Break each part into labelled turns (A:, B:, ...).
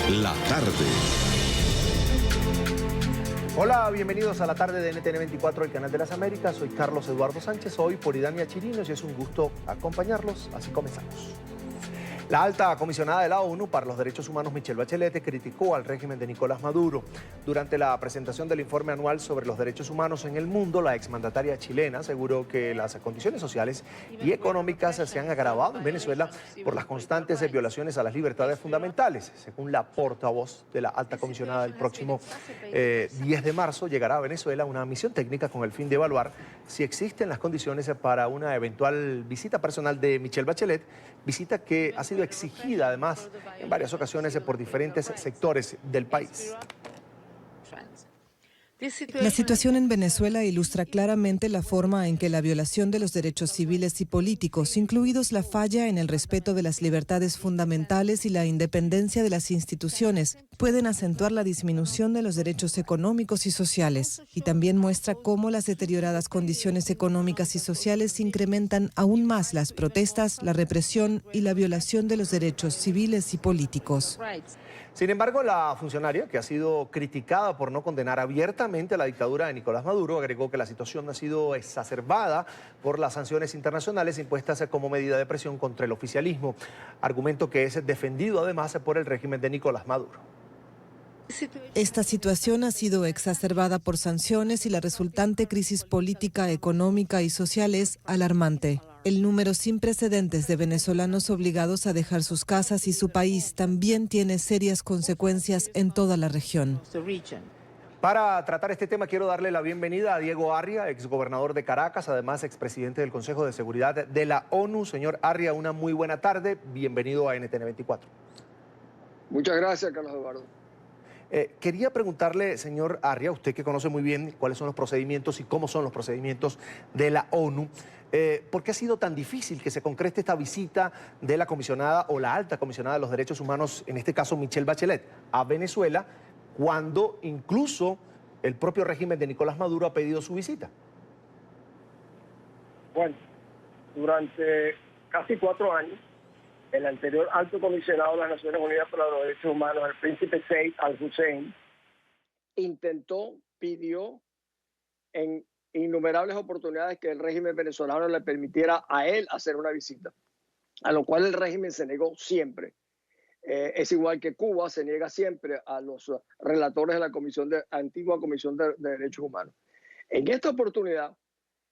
A: La tarde.
B: Hola, bienvenidos a la tarde de NTN 24, el canal de las Américas. Soy Carlos Eduardo Sánchez, hoy por Idania Chirinos y es un gusto acompañarlos. Así comenzamos. La alta comisionada de la ONU para los Derechos Humanos, Michelle Bachelet, criticó al régimen de Nicolás Maduro. Durante la presentación del informe anual sobre los derechos humanos en el mundo, la exmandataria chilena aseguró que las condiciones sociales y económicas se han agravado en Venezuela por las constantes violaciones a las libertades fundamentales. Según la portavoz de la alta comisionada, el próximo 10 de marzo llegará a Venezuela una misión técnica con el fin de evaluar si existen las condiciones para una eventual visita personal de Michelle Bachelet, visita que ha sido exigida además en varias ocasiones por diferentes sectores del país.
C: La situación en Venezuela ilustra claramente la forma en que la violación de los derechos civiles y políticos, incluidos la falla en el respeto de las libertades fundamentales y la independencia de las instituciones, pueden acentuar la disminución de los derechos económicos y sociales. Y también muestra cómo las deterioradas condiciones económicas y sociales incrementan aún más las protestas, la represión y la violación de los derechos civiles y políticos.
B: Sin embargo, la funcionaria, que ha sido criticada por no condenar abiertamente la dictadura de Nicolás Maduro, agregó que la situación ha sido exacerbada por las sanciones internacionales impuestas como medida de presión contra el oficialismo, argumento que es defendido además por el régimen de Nicolás Maduro.
C: Esta situación ha sido exacerbada por sanciones y la resultante crisis política, económica y social es alarmante. El número sin precedentes de venezolanos obligados a dejar sus casas y su país también tiene serias consecuencias en toda la región.
B: Para tratar este tema quiero darle la bienvenida a Diego Arria, exgobernador de Caracas, además expresidente del Consejo de Seguridad de la ONU. Señor Arria, una muy buena tarde. Bienvenido a NTN 24.
D: Muchas gracias, Carlos Eduardo.
B: Quería preguntarle, señor Arria, usted que conoce muy bien cuáles son los procedimientos y cómo son los procedimientos de la ONU, ¿por qué ha sido tan difícil que se concrete esta visita de la comisionada o la alta comisionada de los derechos humanos, en este caso Michelle Bachelet, a Venezuela, cuando incluso el propio régimen de Nicolás Maduro ha pedido su visita?
D: Bueno, durante casi 4 años, el anterior alto comisionado de las Naciones Unidas para los Derechos Humanos, el príncipe Said al-Hussein, pidió en innumerables oportunidades que el régimen venezolano le permitiera a él hacer una visita, a lo cual el régimen se negó siempre. Es igual que Cuba se niega siempre a los relatores de la antigua Comisión de Derechos Humanos. En esta oportunidad,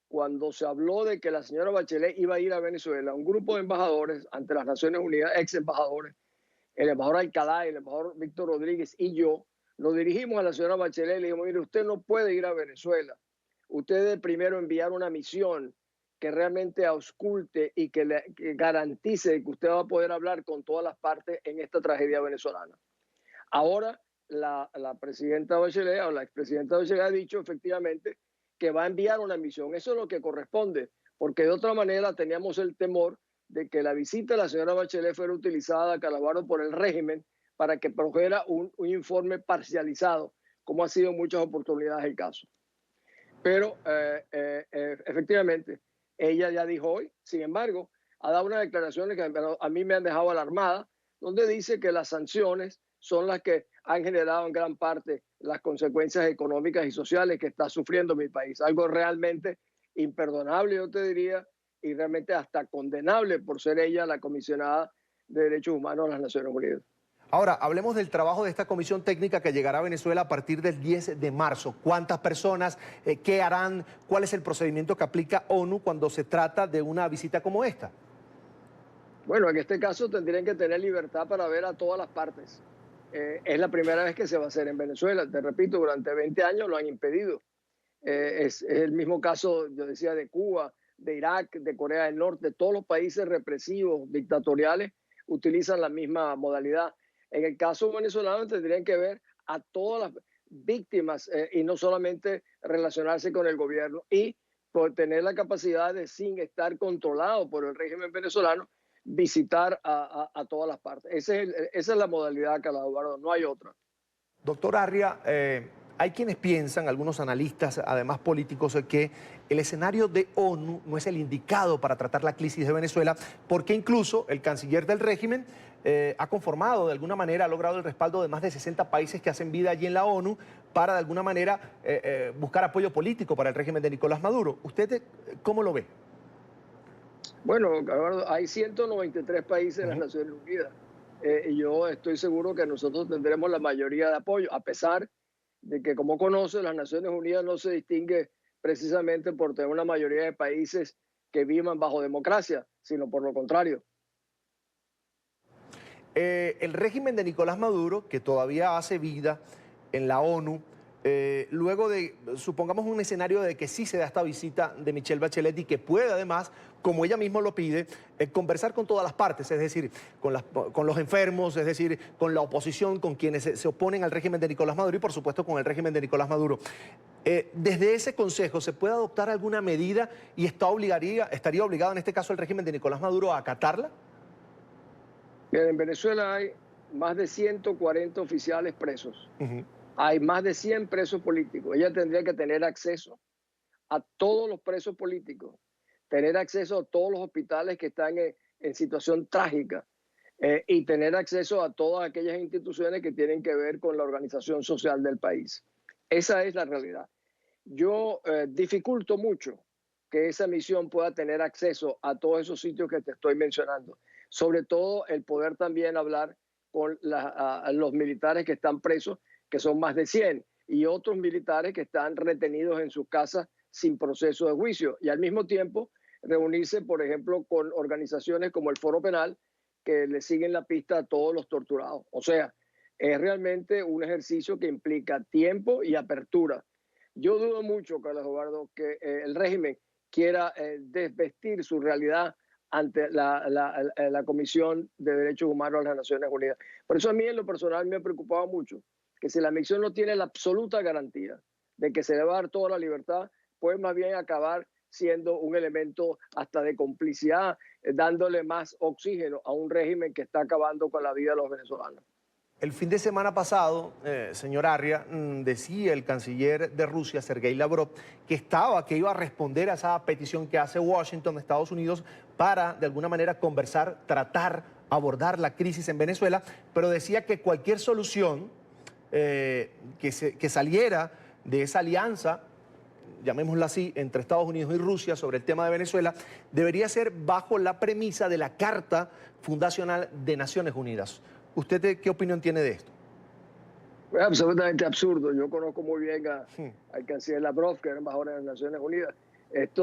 D: cuando se habló de que la señora Bachelet iba a ir a Venezuela, un grupo de embajadores ante las Naciones Unidas, ex embajadores, el embajador Alcalá, el embajador Víctor Rodríguez y yo, nos dirigimos a la señora Bachelet y le dijimos, mire, usted no puede ir a Venezuela. Usted debe primero enviar una misión que realmente ausculte y que garantice que usted va a poder hablar con todas las partes en esta tragedia venezolana. Ahora, la presidenta Bachelet o la expresidenta Bachelet ha dicho efectivamente que va a enviar una misión. Eso es lo que corresponde, porque de otra manera teníamos el temor de que la visita de la señora Bachelet fuera utilizada, Calabardo, por el régimen para que produjera un informe parcializado, como ha sido en muchas oportunidades el caso. Pero efectivamente, ella ya dijo hoy, sin embargo, ha dado unas declaraciones que a mí me han dejado alarmada, donde dice que las sanciones son las que han generado en gran parte las consecuencias económicas y sociales que está sufriendo mi país. Algo realmente imperdonable, yo te diría, y realmente hasta condenable por ser ella la comisionada de Derechos Humanos de las Naciones Unidas.
B: Ahora, hablemos del trabajo de esta comisión técnica que llegará a Venezuela a partir del 10 de marzo. ¿Cuántas personas? ¿Qué harán? ¿Cuál es el procedimiento que aplica ONU cuando se trata de una visita como esta?
D: Bueno, en este caso tendrían que tener libertad para ver a todas las partes. Es la primera vez que se va a hacer en Venezuela. Te repito, durante 20 años lo han impedido. Es el mismo caso, yo decía, de Cuba, de Irak, de Corea del Norte. Todos los países represivos, dictatoriales, utilizan la misma modalidad. En el caso venezolano tendrían que ver a todas las víctimas y no solamente relacionarse con el gobierno y por tener la capacidad de, sin estar controlado por el régimen venezolano, visitar a todas las partes. Esa es la modalidad, Carlos Eduardo, no hay otra.
B: Doctor Arria, hay quienes piensan, algunos analistas, además políticos, que el escenario de ONU no es el indicado para tratar la crisis de Venezuela, porque incluso el canciller del régimen ha conformado, de alguna manera ha logrado el respaldo de más de 60 países que hacen vida allí en la ONU para de alguna manera buscar apoyo político para el régimen de Nicolás Maduro. ¿Usted cómo lo ve?
D: Bueno, Eduardo, hay 193 países en las Naciones Unidas. Y yo estoy seguro que nosotros tendremos la mayoría de apoyo, a pesar de que, como conoce, las Naciones Unidas no se distingue precisamente por tener una mayoría de países que vivan bajo democracia, sino por lo contrario.
B: El régimen de Nicolás Maduro, que todavía hace vida en la ONU, luego de, supongamos un escenario de que sí se da esta visita de Michelle Bachelet y que puede además, como ella misma lo pide, conversar con todas las partes, es decir, con los enfermos, es decir, con la oposición, con quienes se oponen al régimen de Nicolás Maduro y por supuesto con el régimen de Nicolás Maduro. Desde ese consejo, ¿se puede adoptar alguna medida y estaría obligado en este caso el régimen de Nicolás Maduro a acatarla?
D: Bien, en Venezuela hay más de 140 oficiales presos. Hay más de 100 presos políticos. Ella tendría que tener acceso a todos los presos políticos, tener acceso a todos los hospitales que están en situación trágica y tener acceso a todas aquellas instituciones que tienen que ver con la organización social del país. Esa es la realidad. Yo dificulto mucho que esa misión pueda tener acceso a todos esos sitios que te estoy mencionando. Sobre todo el poder también hablar con los militares que están presos, que son más de 100, y otros militares que están retenidos en sus casas sin proceso de juicio. Y al mismo tiempo reunirse, por ejemplo, con organizaciones como el Foro Penal, que le siguen la pista a todos los torturados. O sea, es realmente un ejercicio que implica tiempo y apertura. Yo dudo mucho, Carlos Eduardo, que el régimen quiera desvestir su realidad ante la Comisión de Derechos Humanos de las Naciones Unidas. Por eso a mí en lo personal me preocupaba mucho que si la misión no tiene la absoluta garantía de que se le va a dar toda la libertad, pues más bien acabar siendo un elemento hasta de complicidad, dándole más oxígeno a un régimen que está acabando con la vida de los venezolanos.
B: El fin de semana pasado, señor Arria, decía el canciller de Rusia, Sergei Lavrov, que iba a responder a esa petición que hace Washington, Estados Unidos, para de alguna manera conversar, tratar, abordar la crisis en Venezuela, pero decía que cualquier solución que saliera de esa alianza, llamémosla así, entre Estados Unidos y Rusia sobre el tema de Venezuela, debería ser bajo la premisa de la Carta Fundacional de Naciones Unidas. ¿Usted qué opinión tiene de esto?
D: Es absolutamente absurdo. Yo conozco muy bien al canciller Lavrov, que era embajador de las Naciones Unidas.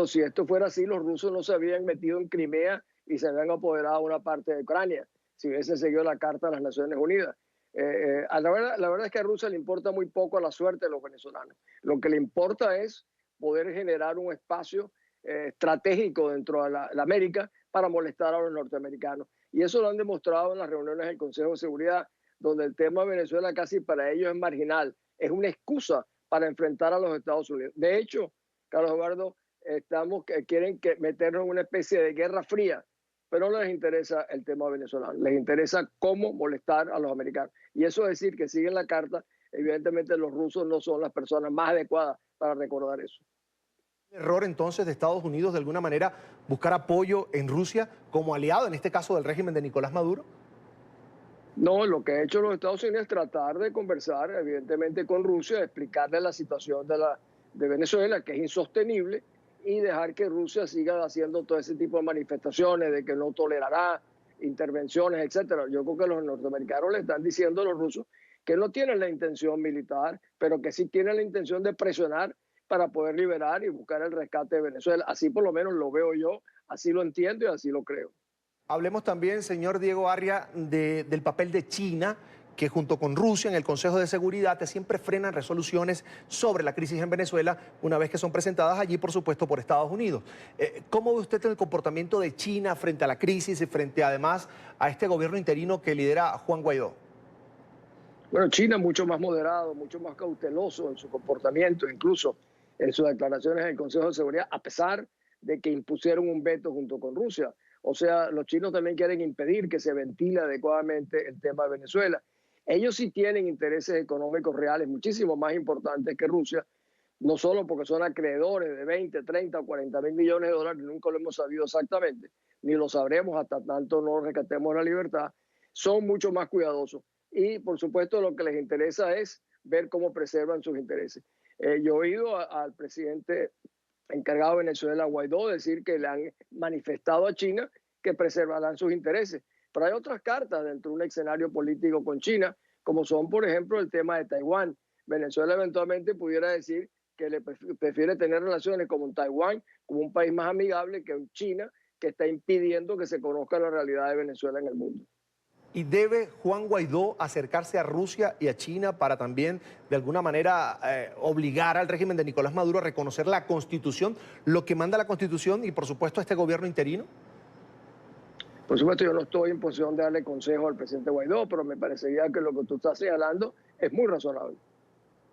D: Si esto fuera así, los rusos no se habían metido en Crimea y se habían apoderado de una parte de Ucrania, si hubiesen seguido la Carta de las Naciones Unidas. La verdad es que a Rusia le importa muy poco a la suerte de los venezolanos. Lo que le importa es poder generar un espacio estratégico dentro de la América para molestar a los norteamericanos. Y eso lo han demostrado en las reuniones del Consejo de Seguridad, donde el tema de Venezuela casi para ellos es marginal. Es una excusa para enfrentar a los Estados Unidos. De hecho, Carlos Eduardo, quieren meternos en una especie de guerra fría, pero no les interesa el tema venezolano. Les interesa cómo molestar a los americanos. Y eso es decir que siguen la carta. Evidentemente los rusos no son las personas más adecuadas para recordar eso.
B: ¿Error entonces de Estados Unidos de alguna manera buscar apoyo en Rusia como aliado, en este caso del régimen de Nicolás Maduro?
D: No, lo que ha hecho los Estados Unidos es tratar de conversar evidentemente con Rusia, explicarle la situación de Venezuela, que es insostenible, y dejar que Rusia siga haciendo todo ese tipo de manifestaciones de que no tolerará intervenciones, etcétera. Yo creo que los norteamericanos le están diciendo a los rusos que no tienen la intención militar, pero que sí tienen la intención de presionar para poder liberar y buscar el rescate de Venezuela. Así por lo menos lo veo yo, así lo entiendo y así lo creo.
B: Hablemos también, señor Diego Arria, del papel de China, que junto con Rusia en el Consejo de Seguridad siempre frenan resoluciones sobre la crisis en Venezuela una vez que son presentadas allí, por supuesto, por Estados Unidos. ¿Cómo ve usted el comportamiento de China frente a la crisis y frente además a este gobierno interino que lidera Juan Guaidó?
D: Bueno, China es mucho más moderado, mucho más cauteloso en su comportamiento, incluso en sus declaraciones en el Consejo de Seguridad, a pesar de que impusieron un veto junto con Rusia. O sea, los chinos también quieren impedir que se ventile adecuadamente el tema de Venezuela. Ellos sí tienen intereses económicos reales muchísimo más importantes que Rusia, no solo porque son acreedores de 20, 30 o 40 mil millones de dólares, nunca lo hemos sabido exactamente, ni lo sabremos hasta tanto no rescatemos la libertad, son mucho más cuidadosos. Y, por supuesto, lo que les interesa es ver cómo preservan sus intereses. Yo he oído al presidente encargado de Venezuela, Guaidó, decir que le han manifestado a China que preservarán sus intereses. Pero hay otras cartas dentro de un escenario político con China, como son, por ejemplo, el tema de Taiwán. Venezuela eventualmente pudiera decir que le prefiere tener relaciones con Taiwán, como un país más amigable que China, que está impidiendo que se conozca la realidad de Venezuela en el mundo.
B: ¿Y debe Juan Guaidó acercarse a Rusia y a China para también, de alguna manera, obligar al régimen de Nicolás Maduro a reconocer la Constitución, lo que manda la Constitución y, por supuesto, este gobierno interino?
D: Por supuesto, yo no estoy en posición de darle consejo al presidente Guaidó, pero me parecería que lo que tú estás señalando es muy razonable.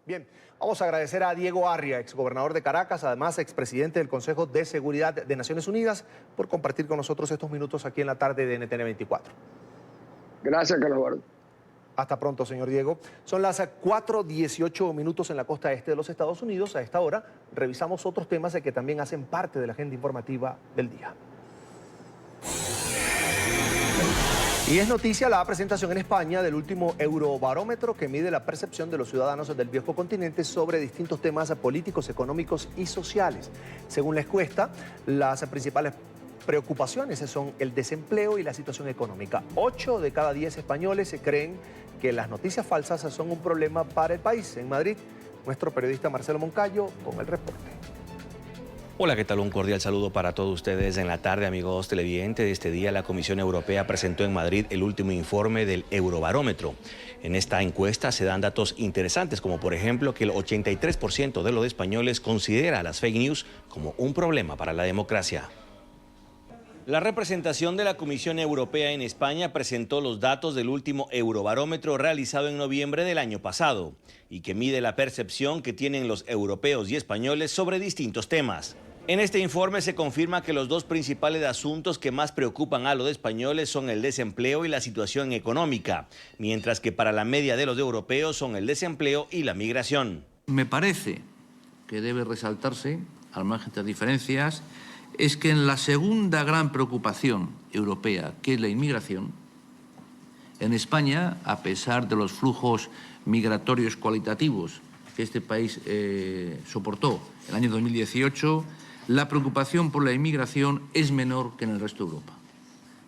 B: Bien, vamos a agradecer a Diego Arria, exgobernador de Caracas, además expresidente del Consejo de Seguridad de Naciones Unidas, por compartir con nosotros estos minutos aquí en la tarde de NTN 24.
D: Gracias, Carlos Eduardo.
B: Hasta pronto, señor Diego. Son las 4:18 minutos en la costa este de los Estados Unidos. A esta hora revisamos otros temas que también hacen parte de la agenda informativa del día. Y es noticia la presentación en España del último Eurobarómetro que mide la percepción de los ciudadanos del viejo continente sobre distintos temas políticos, económicos y sociales. Según la encuesta, las principales preocupaciones son el desempleo y la situación económica. 8 de cada 10 españoles creen que las noticias falsas son un problema para el país. En Madrid, nuestro periodista Marcelo Moncayo con el reporte.
A: Hola, ¿qué tal? Un cordial saludo para todos ustedes en la tarde, amigos televidentes. Este día la Comisión Europea presentó en Madrid el último informe del Eurobarómetro. En esta encuesta se dan datos interesantes, como por ejemplo que el 83% de los españoles considera las fake news como un problema para la democracia. La representación de la Comisión Europea en España presentó los datos del último Eurobarómetro realizado en noviembre del año pasado y que mide la percepción que tienen los europeos y españoles sobre distintos temas. En este informe se confirma que los dos principales asuntos que más preocupan a los españoles son el desempleo y la situación económica, mientras que para la media de los europeos son el desempleo y la migración.
E: Me parece que debe resaltarse, al margen de las diferencias, es que en la segunda gran preocupación europea, que es la inmigración, en España, a pesar de los flujos migratorios cualitativos que este país soportó en el año 2018, la preocupación por la inmigración es menor que en el resto de Europa,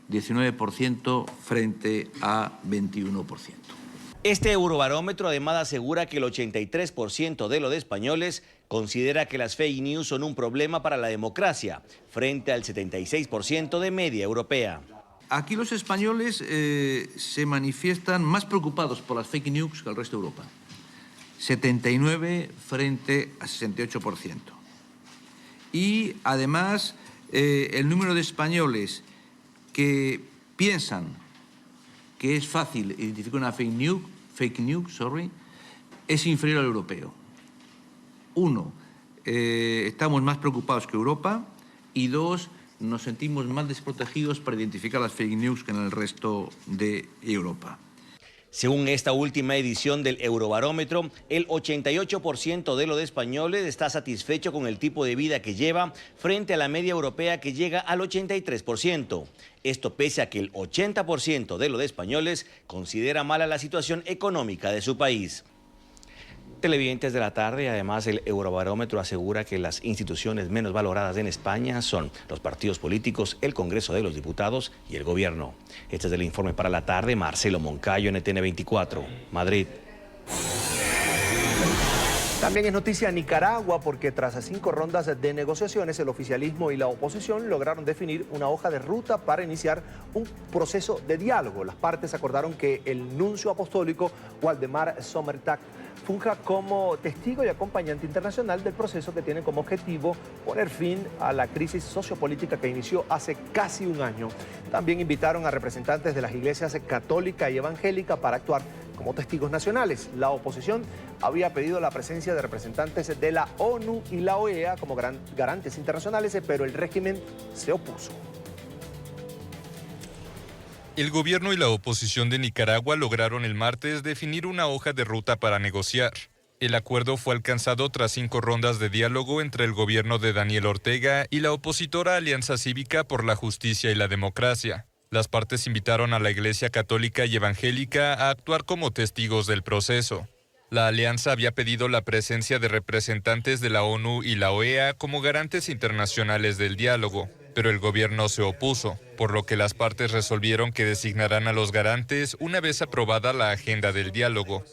E: 19% frente a 21%.
A: Este Eurobarómetro además asegura que el 83% de los españoles considera que las fake news son un problema para la democracia, frente al 76% de media europea.
E: Aquí los españoles se manifiestan más preocupados por las fake news que el resto de Europa, 79 frente a 68%. Y además el número de españoles que piensan que es fácil identificar una fake news, es inferior al europeo. 1, estamos más preocupados que Europa y 2, nos sentimos más desprotegidos para identificar las fake news que en el resto de Europa.
A: Según esta última edición del Eurobarómetro, el 88% de los españoles está satisfecho con el tipo de vida que lleva frente a la media europea que llega al 83%. Esto pese a que el 80% de los españoles considera mala la situación económica de su país. Televidentes de la tarde, además el Eurobarómetro asegura que las instituciones menos valoradas en España son los partidos políticos, el Congreso de los Diputados y el Gobierno. Este es el informe para la tarde, Marcelo Moncayo, NTN 24, Madrid.
B: También es noticia Nicaragua porque tras 5 rondas de negociaciones, el oficialismo y la oposición lograron definir una hoja de ruta para iniciar un proceso de diálogo. Las partes acordaron que el nuncio apostólico Waldemar Sommertag funja como testigo y acompañante internacional del proceso que tiene como objetivo poner fin a la crisis sociopolítica que inició hace casi un año. También invitaron a representantes de las iglesias católica y evangélica para actuar como testigos nacionales. La oposición había pedido la presencia de representantes de la ONU y la OEA como garantes internacionales, pero el régimen se opuso.
F: El gobierno y la oposición de Nicaragua lograron el martes definir una hoja de ruta para negociar. El acuerdo fue alcanzado tras 5 rondas de diálogo entre el gobierno de Daniel Ortega y la opositora Alianza Cívica por la Justicia y la Democracia. Las partes invitaron a la Iglesia Católica y Evangélica a actuar como testigos del proceso. La alianza había pedido la presencia de representantes de la ONU y la OEA como garantes internacionales del diálogo, pero el gobierno se opuso, por lo que las partes resolvieron que designarán a los garantes una vez aprobada la agenda del diálogo.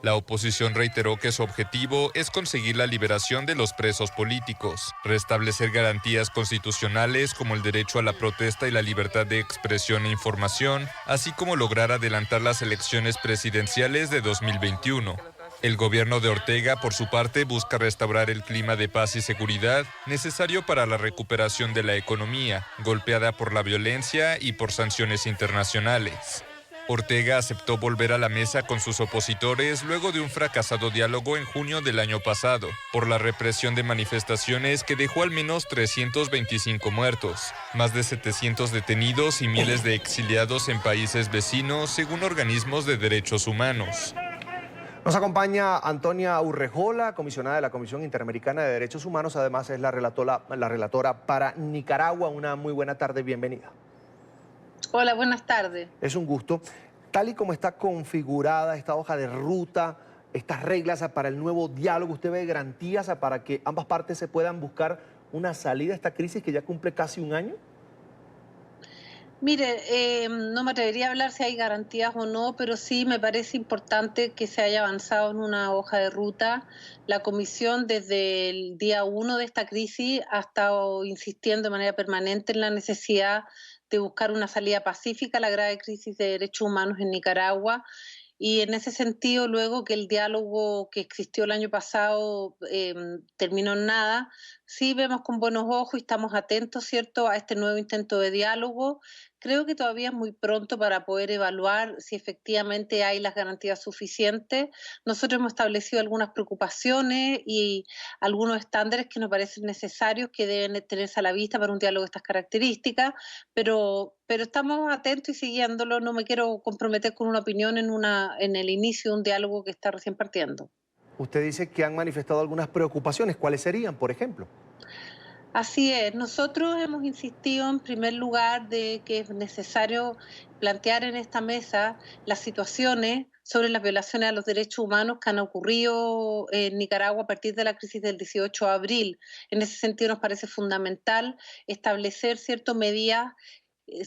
F: La oposición reiteró que su objetivo es conseguir la liberación de los presos políticos, restablecer garantías constitucionales como el derecho a la protesta y la libertad de expresión e información, así como lograr adelantar las elecciones presidenciales de 2021. El gobierno de Ortega, por su parte, busca restaurar el clima de paz y seguridad necesario para la recuperación de la economía, golpeada por la violencia y por sanciones internacionales. Ortega aceptó volver a la mesa con sus opositores luego de un fracasado diálogo en junio del año pasado, por la represión de manifestaciones que dejó al menos 325 muertos, más de 700 detenidos y miles de exiliados en países vecinos, según organismos de derechos humanos.
B: Nos acompaña Antonia Urrejola, comisionada de la Comisión Interamericana de Derechos Humanos. Además es la relatora para Nicaragua. Una muy buena tarde, bienvenida.
G: Hola, buenas tardes.
B: Es un gusto. Tal y como está configurada esta hoja de ruta, estas reglas para el nuevo diálogo, ¿usted ve garantías para que ambas partes se puedan buscar una salida a esta crisis que ya cumple casi un año?
G: Mire, no me atrevería a hablar si hay garantías o no, pero sí me parece importante que se haya avanzado en una hoja de ruta. La Comisión desde el día 1 de esta crisis ha estado insistiendo de manera permanente en la necesidad de buscar una salida pacífica a la grave crisis de derechos humanos en Nicaragua. Y en ese sentido, luego que el diálogo que existió el año pasado terminó en nada, sí vemos con buenos ojos y estamos atentos, ¿cierto?, a este nuevo intento de diálogo. Creo que todavía es muy pronto para poder evaluar si efectivamente hay las garantías suficientes. Nosotros hemos establecido algunas preocupaciones y algunos estándares que nos parecen necesarios que deben tenerse a la vista para un diálogo de estas características, pero estamos atentos y siguiéndolo. No me quiero comprometer con una opinión en el inicio de un diálogo que está recién partiendo.
B: Usted dice que han manifestado algunas preocupaciones. ¿Cuáles serían, por ejemplo?
G: Así es, nosotros hemos insistido en primer lugar de que es necesario plantear en esta mesa las situaciones sobre las violaciones a los derechos humanos que han ocurrido en Nicaragua a partir de la crisis del 18 de abril. En ese sentido nos parece fundamental establecer ciertas medidas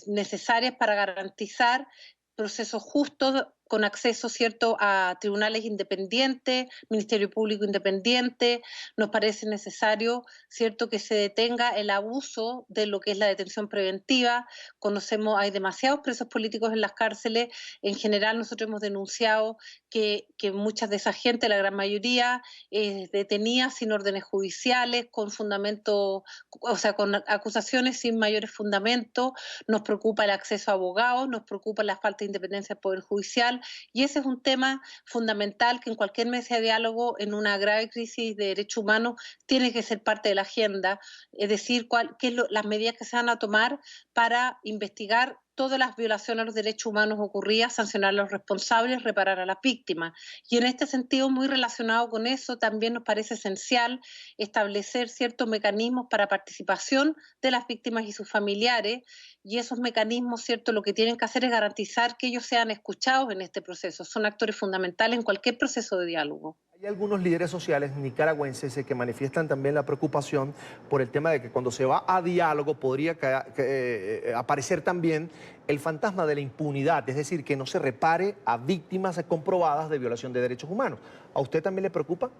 G: necesarias para garantizar procesos justos con acceso, ¿cierto?, a tribunales independientes, Ministerio Público independiente. Nos parece necesario, ¿cierto?, que se detenga el abuso de lo que es la detención preventiva. Conocemos, hay demasiados presos políticos en las cárceles. En general, nosotros hemos denunciado que muchas de esa gente, la gran mayoría, detenida sin órdenes judiciales, con fundamento, o sea, con acusaciones sin mayores fundamentos. Nos preocupa el acceso a abogados, nos preocupa la falta de independencia del Poder Judicial, y ese es un tema fundamental que en cualquier mesa de diálogo en una grave crisis de derechos humanos tiene que ser parte de la agenda, es decir, las medidas que se van a tomar para investigar todas las violaciones a los derechos humanos ocurridas, sancionar a los responsables, reparar a las víctimas. Y en este sentido, muy relacionado con eso, también nos parece esencial establecer ciertos mecanismos para participación de las víctimas y sus familiares, y esos mecanismos, ¿cierto?, lo que tienen que hacer es garantizar que ellos sean escuchados en este proceso. Son actores fundamentales en cualquier proceso de diálogo.
B: Hay algunos líderes sociales nicaragüenses que manifiestan también la preocupación por el tema de que cuando se va a diálogo podría aparecer también el fantasma de la impunidad, es decir, que no se repare a víctimas comprobadas de violación de derechos humanos. ¿A usted también le preocupa?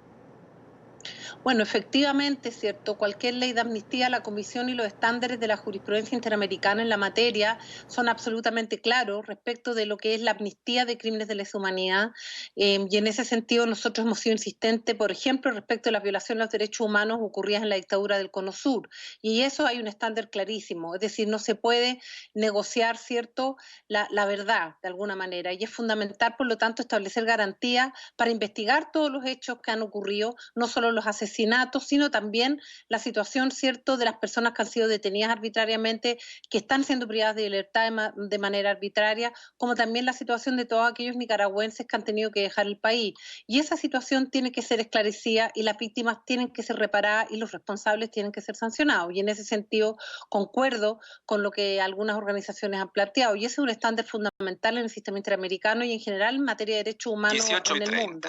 G: Bueno, efectivamente, ¿cierto? Cualquier ley de amnistía, la Comisión y los estándares de la jurisprudencia interamericana en la materia son absolutamente claros respecto de lo que es la amnistía de crímenes de lesa humanidad. Y en ese sentido nosotros hemos sido insistentes, por ejemplo, respecto a las violaciones a los derechos humanos ocurridas en la dictadura del Cono Sur. Y eso hay un estándar clarísimo, es decir, no se puede negociar, ¿cierto?, la verdad de alguna manera. Y es fundamental, por lo tanto, establecer garantías para investigar todos los hechos que han ocurrido, no solo los asesinatos, asesinatos, sino también la situación, ¿cierto?, de las personas que han sido detenidas arbitrariamente, que están siendo privadas de libertad de manera arbitraria, como también la situación de todos aquellos nicaragüenses que han tenido que dejar el país. Y esa situación tiene que ser esclarecida y las víctimas tienen que ser reparadas y los responsables tienen que ser sancionados. Y en ese sentido concuerdo con lo que algunas organizaciones han planteado. Y ese es un estándar fundamental en el sistema interamericano y en general en materia de derechos humanos en el mundo.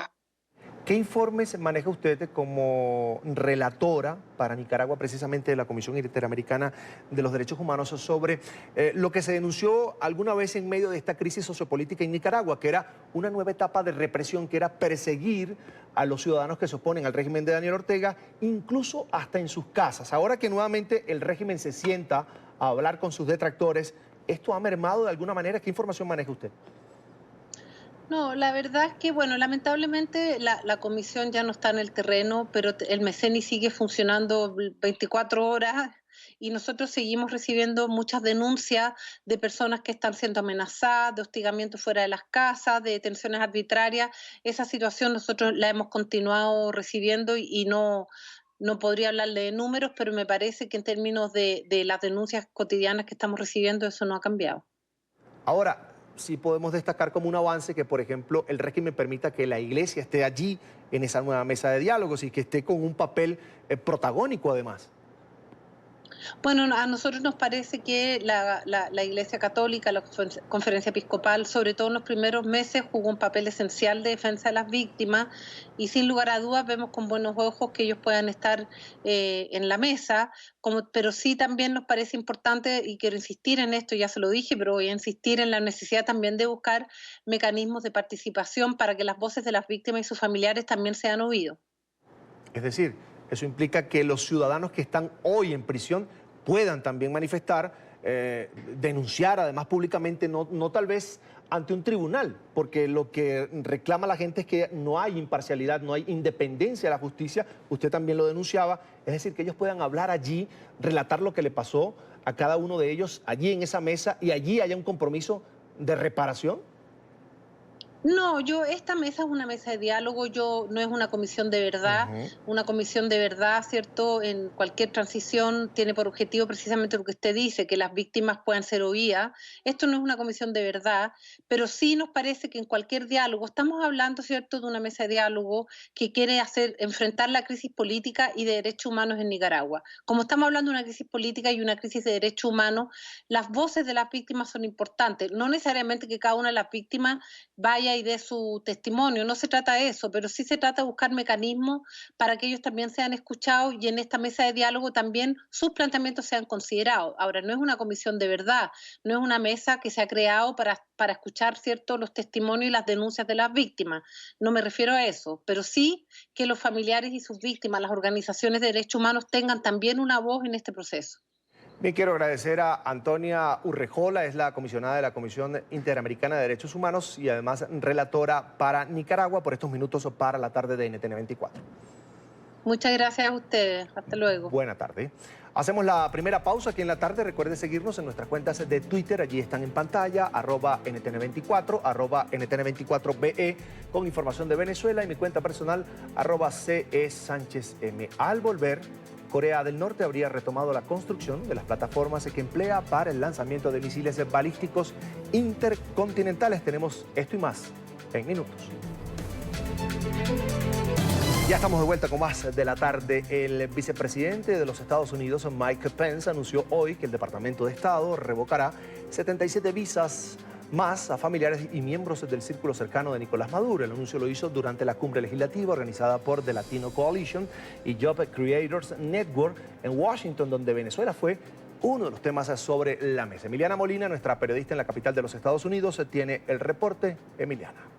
B: ¿Qué informes maneja usted como relatora para Nicaragua, precisamente de la Comisión Interamericana de los Derechos Humanos, sobre lo que se denunció alguna vez en medio de esta crisis sociopolítica en Nicaragua, que era una nueva etapa de represión, que era perseguir a los ciudadanos que se oponen al régimen de Daniel Ortega, incluso hasta en sus casas? Ahora que nuevamente el régimen se sienta a hablar con sus detractores, ¿esto ha mermado de alguna manera? ¿Qué información maneja usted?
G: No, la verdad es que, bueno, lamentablemente la comisión ya no está en el terreno, pero el MECENI sigue funcionando 24 horas y nosotros seguimos recibiendo muchas denuncias de personas que están siendo amenazadas, de hostigamiento fuera de las casas, de detenciones arbitrarias. Esa situación nosotros la hemos continuado recibiendo y no podría hablarle de números, pero me parece que en términos de las denuncias cotidianas que estamos recibiendo, eso no ha cambiado.
B: Ahora, sí podemos destacar como un avance que, por ejemplo, el régimen permita que la iglesia esté allí en esa nueva mesa de diálogos y que esté con un papel protagónico además.
G: Bueno, a nosotros nos parece que la Iglesia Católica, la Conferencia Episcopal, sobre todo en los primeros meses, jugó un papel esencial de defensa de las víctimas y sin lugar a dudas vemos con buenos ojos que ellos puedan estar en la mesa, pero sí también nos parece importante, y quiero insistir en esto, ya se lo dije, pero voy a insistir en la necesidad también de buscar mecanismos de participación para que las voces de las víctimas y sus familiares también sean oídos.
B: Es decir, eso implica que los ciudadanos que están hoy en prisión puedan también manifestar, denunciar además públicamente, no tal vez ante un tribunal, porque lo que reclama la gente es que no hay imparcialidad, no hay independencia de la justicia, usted también lo denunciaba, es decir, que ellos puedan hablar allí, relatar lo que le pasó a cada uno de ellos allí en esa mesa y allí haya un compromiso de reparación.
G: No, esta mesa es una mesa de diálogo, no es una comisión de verdad. Una comisión de verdad, ¿cierto? En cualquier transición tiene por objetivo precisamente lo que usted dice, que las víctimas puedan ser oídas. Esto no es una comisión de verdad, pero sí nos parece que en cualquier diálogo, estamos hablando, ¿cierto?, de una mesa de diálogo que quiere enfrentar la crisis política y de derechos humanos en Nicaragua. Como estamos hablando de una crisis política y una crisis de derechos humanos, las voces de las víctimas son importantes. No necesariamente que cada una de las víctimas vaya y dé su testimonio, no se trata de eso, pero sí se trata de buscar mecanismos para que ellos también sean escuchados y en esta mesa de diálogo también sus planteamientos sean considerados. Ahora, no es una comisión de verdad, no es una mesa que se ha creado para escuchar, ¿cierto?, los testimonios y las denuncias de las víctimas, no me refiero a eso, pero sí que los familiares y sus víctimas, las organizaciones de derechos humanos tengan también una voz en este proceso.
B: Bien, quiero agradecer a Antonia Urrejola, es la comisionada de la Comisión Interamericana de Derechos Humanos y además relatora para Nicaragua, por estos minutos para la tarde de NTN 24.
G: Muchas gracias a ustedes. Hasta luego.
B: Buena tarde. Hacemos la primera pausa aquí en la tarde. Recuerde seguirnos en nuestras cuentas de Twitter. Allí están en pantalla, @NTN24, @NTN24BE, con información de Venezuela, y mi cuenta personal, @CESánchezM. Al volver, Corea del Norte habría retomado la construcción de las plataformas que emplea para el lanzamiento de misiles balísticos intercontinentales. Tenemos esto y más en minutos. Ya estamos de vuelta con más de la tarde. El vicepresidente de los Estados Unidos, Mike Pence, anunció hoy que el Departamento de Estado revocará 77 visas más a familiares y miembros del círculo cercano de Nicolás Maduro. El anuncio lo hizo durante la cumbre legislativa organizada por The Latino Coalition y Job Creators Network en Washington, donde Venezuela fue uno de los temas sobre la mesa. Emiliana Molina, nuestra periodista en la capital de los Estados Unidos, tiene el reporte. Emiliana.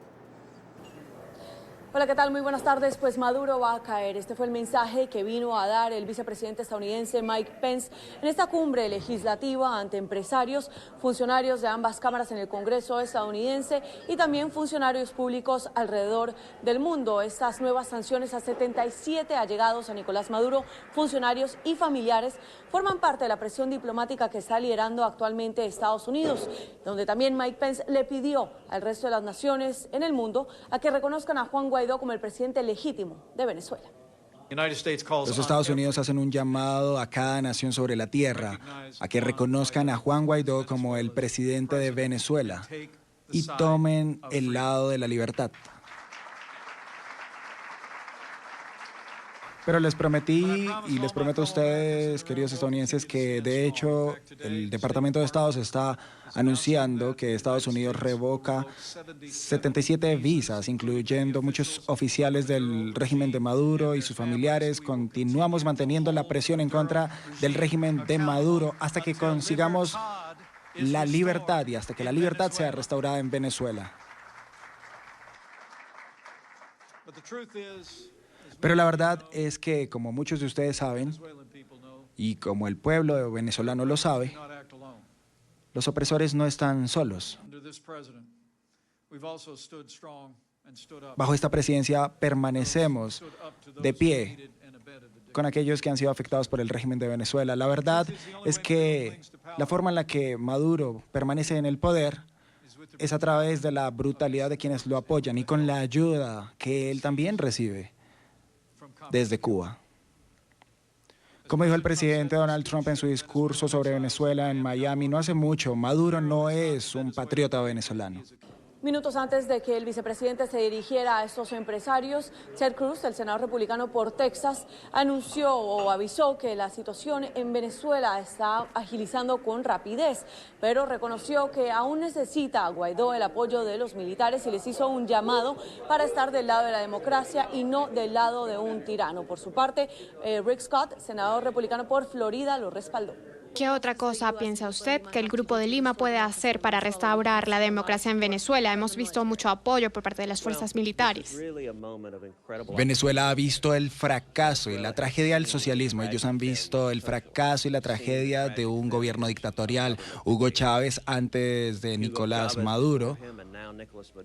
H: Hola, ¿qué tal? Muy buenas tardes. Pues Maduro va a caer. Este fue el mensaje que vino a dar el vicepresidente estadounidense Mike Pence en esta cumbre legislativa ante empresarios, funcionarios de ambas cámaras en el Congreso estadounidense y también funcionarios públicos alrededor del mundo. Estas nuevas sanciones a 77 allegados a Nicolás Maduro, funcionarios y familiares, forman parte de la presión diplomática que está liderando actualmente Estados Unidos, donde también Mike Pence le pidió al resto de las naciones en el mundo a que reconozcan a Juan Guaidó como el presidente legítimo de Venezuela.
I: Los Estados Unidos hacen un llamado a cada nación sobre la tierra a que reconozcan a Juan Guaidó como el presidente de Venezuela y tomen el lado de la libertad. Pero les prometí y les prometo a ustedes, queridos estadounidenses, que de hecho el Departamento de Estado está anunciando que Estados Unidos revoca 77 visas, incluyendo muchos oficiales del régimen de Maduro y sus familiares. Continuamos manteniendo la presión en contra del régimen de Maduro hasta que consigamos la libertad y hasta que la libertad sea restaurada en Venezuela. Pero la verdad es que, como muchos de ustedes saben, y como el pueblo venezolano lo sabe, los opresores no están solos. Bajo esta presidencia permanecemos de pie con aquellos que han sido afectados por el régimen de Venezuela. La verdad es que la forma en la que Maduro permanece en el poder es a través de la brutalidad de quienes lo apoyan y con la ayuda que él también recibe desde Cuba. Como dijo el presidente Donald Trump en su discurso sobre Venezuela en Miami no hace mucho, Maduro no es un patriota venezolano.
H: Minutos antes de que el vicepresidente se dirigiera a estos empresarios, Ted Cruz, el senador republicano por Texas, anunció o avisó que la situación en Venezuela está agilizando con rapidez, pero reconoció que aún necesita a Guaidó el apoyo de los militares y les hizo un llamado para estar del lado de la democracia y no del lado de un tirano. Por su parte, Rick Scott, senador republicano por Florida, lo respaldó.
J: ¿Qué otra cosa piensa usted que el Grupo de Lima puede hacer para restaurar la democracia en Venezuela? Hemos visto mucho apoyo por parte de las fuerzas militares.
I: Venezuela ha visto el fracaso y la tragedia del socialismo. Ellos han visto el fracaso y la tragedia de un gobierno dictatorial. Hugo Chávez antes de Nicolás Maduro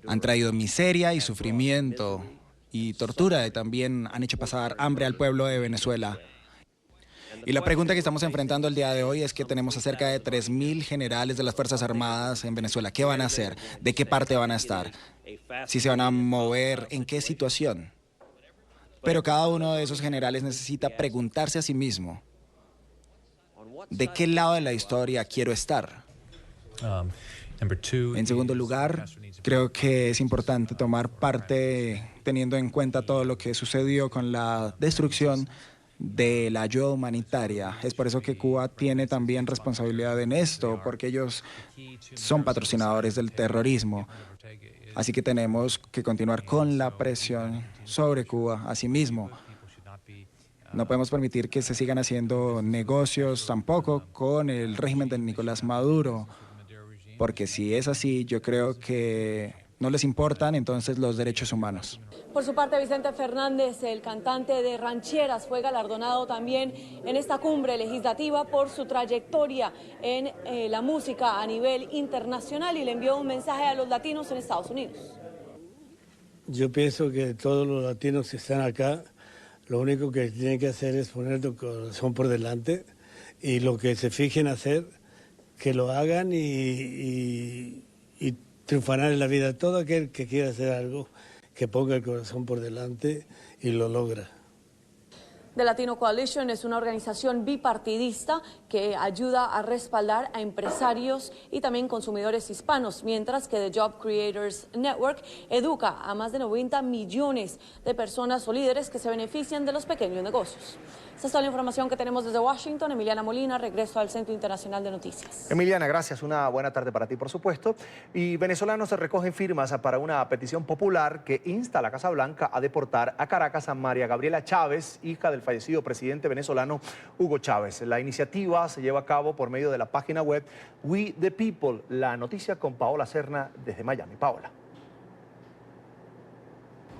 I: han traído miseria y sufrimiento y tortura y también han hecho pasar hambre al pueblo de Venezuela. Y la pregunta que estamos enfrentando el día de hoy es que tenemos a cerca de 3.000 generales de las Fuerzas Armadas en Venezuela. ¿Qué van a hacer? ¿De qué parte van a estar? ¿Si se van a mover? ¿En qué situación? Pero cada uno de esos generales necesita preguntarse a sí mismo, ¿de qué lado de la historia quiero estar? En segundo lugar, creo que es importante tomar parte teniendo en cuenta todo lo que sucedió con la destrucción de la ayuda humanitaria. Es por eso que Cuba tiene también responsabilidad en esto, porque ellos son patrocinadores del terrorismo. Así que tenemos que continuar con la presión sobre Cuba. Asimismo, no podemos permitir que se sigan haciendo negocios tampoco con el régimen de Nicolás Maduro, porque si es así, yo creo que no les importan entonces los derechos humanos.
H: Por su parte, Vicente Fernández, el cantante de rancheras, fue galardonado también en esta cumbre legislativa por su trayectoria en la música a nivel internacional y le envió un mensaje a los latinos en Estados Unidos.
K: Yo pienso que todos los latinos que están acá, lo único que tienen que hacer es poner tu corazón por delante y lo que se fijen hacer, que lo hagan y triunfarán en la vida. Todo aquel que quiera hacer algo, que ponga el corazón por delante y lo logra.
H: The Latino Coalition es una organización bipartidista que ayuda a respaldar a empresarios y también consumidores hispanos, mientras que The Job Creators Network educa a más de 90 millones de personas o líderes que se benefician de los pequeños negocios. Esta es toda la información que tenemos desde Washington. Emiliana Molina, regreso al Centro Internacional de Noticias.
B: Emiliana, gracias. Una buena tarde para ti, por supuesto. Y venezolanos se recogen firmas para una petición popular que insta a la Casa Blanca a deportar a Caracas a María Gabriela Chávez, hija del fallecido presidente venezolano Hugo Chávez. La iniciativa se lleva a cabo por medio de la página web We the People. La noticia con Paola Serna desde Miami. Paola.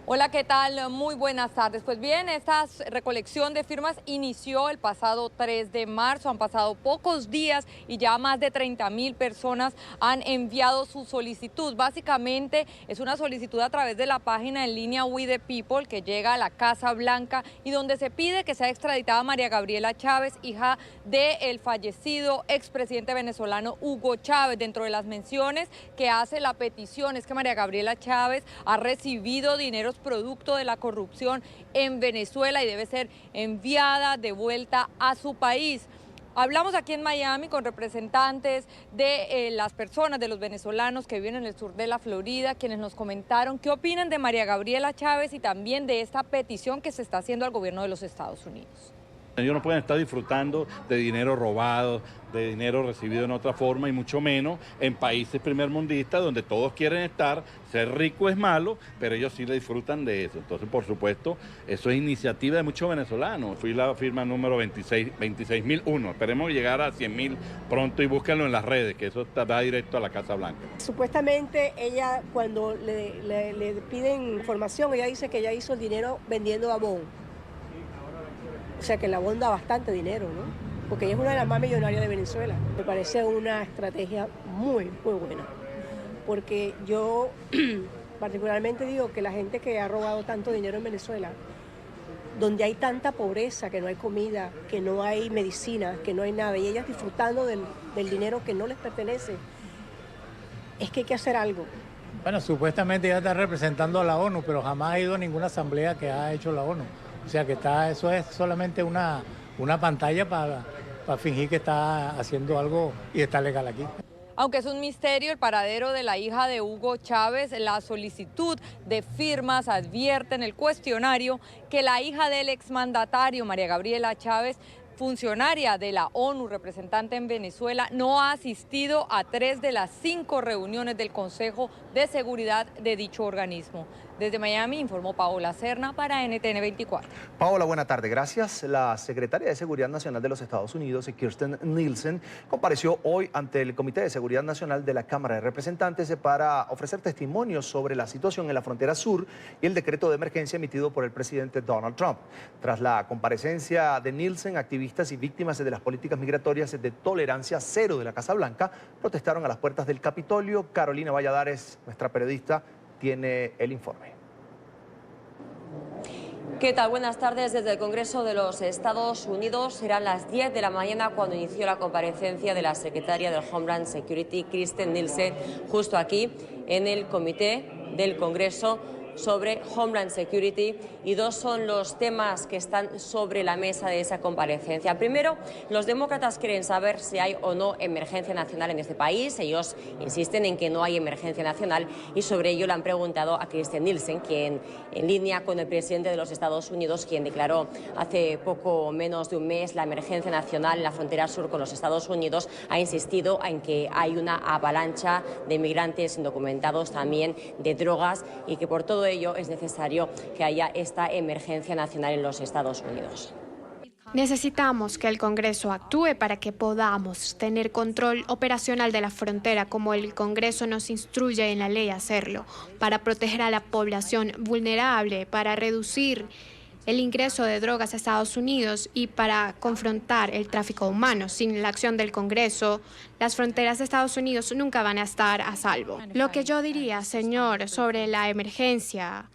L: Hola, ¿qué tal? Muy buenas tardes. Pues bien, esta recolección de firmas inició el pasado 3 de marzo. Han pasado pocos días y ya más de 30.000 personas han enviado su solicitud. Básicamente es una solicitud a través de la página en línea We the People que llega a la Casa Blanca y donde se pide que sea extraditada María Gabriela Chávez, hija del fallecido expresidente venezolano Hugo Chávez. Dentro de las menciones que hace la petición es que María Gabriela Chávez ha recibido dineros fondos producto de la corrupción en Venezuela y debe ser enviada de vuelta a su país. Hablamos aquí en Miami con representantes de las personas, de los venezolanos que viven en el sur de la Florida, quienes nos comentaron qué opinan de María Gabriela Chávez y también de esta petición que se está haciendo al gobierno de los Estados Unidos.
M: Ellos no pueden estar disfrutando de dinero robado, de dinero recibido en otra forma y mucho menos en países primermundistas donde todos quieren estar. Ser rico es malo, pero ellos sí le disfrutan de eso. Entonces, por supuesto, eso es iniciativa de muchos venezolanos. Fui la firma número 26.001. Esperemos llegar a 100.000 pronto y búsquenlo en las redes, que eso va directo a la Casa Blanca.
N: Supuestamente ella, cuando le piden información, ella dice que ella hizo el dinero vendiendo Avon. O sea que la Avon da bastante dinero, ¿no? Porque ella es una de las más millonarias de Venezuela. Me parece una estrategia muy, muy buena. Porque yo particularmente digo que la gente que ha robado tanto dinero en Venezuela, donde hay tanta pobreza, que no hay comida, que no hay medicina, que no hay nada, y ellas disfrutando del dinero que no les pertenece, es que hay que hacer algo.
O: Bueno, supuestamente ella está representando a la ONU, pero jamás ha ido a ninguna asamblea que ha hecho la ONU. O sea que eso es solamente una pantalla para fingir que está haciendo algo y está legal aquí.
L: Aunque es un misterio el paradero de la hija de Hugo Chávez, la solicitud de firmas advierte en el cuestionario que la hija del exmandatario, María Gabriela Chávez, funcionaria de la ONU, representante en Venezuela, no ha asistido a 3 de las 5 reuniones del Consejo de Seguridad de dicho organismo. Desde Miami informó Paola Serna para NTN 24.
B: Paola, buena tarde. Gracias. La secretaria de Seguridad Nacional de los Estados Unidos, Kirstjen Nielsen, compareció hoy ante el Comité de Seguridad Nacional de la Cámara de Representantes para ofrecer testimonios sobre la situación en la frontera sur y el decreto de emergencia emitido por el presidente Donald Trump. Tras la comparecencia de Nielsen, activistas y víctimas de las políticas migratorias de tolerancia cero de la Casa Blanca protestaron a las puertas del Capitolio. Carolina Valladares, nuestra periodista, tiene el informe.
P: ¿Qué tal? Buenas tardes. Desde el Congreso de los Estados Unidos serán las 10 de la mañana cuando inició la comparecencia de la secretaria del Homeland Security, Kirstjen Nielsen, justo aquí en el Comité del Congreso sobre Homeland Security, y 2 son los temas que están sobre la mesa de esa comparecencia. Primero, los demócratas quieren saber si hay o no emergencia nacional en este país. Ellos insisten en que no hay emergencia nacional y sobre ello le han preguntado a Kirstjen Nielsen, quien, en línea con el presidente de los Estados Unidos, quien declaró hace poco menos de un mes la emergencia nacional en la frontera sur con los Estados Unidos, ha insistido en que hay una avalancha de inmigrantes indocumentados, también de drogas, y que por todo ello es necesario que haya esta emergencia nacional en los Estados Unidos.
J: Necesitamos que el Congreso actúe para que podamos tener control operacional de la frontera, como el Congreso nos instruye en la ley a hacerlo, para proteger a la población vulnerable, para reducir el ingreso de drogas a Estados Unidos y para confrontar el tráfico humano. Sin la acción del Congreso, las fronteras de Estados Unidos nunca van a estar a salvo. Lo que yo diría, señor, sobre la emergencia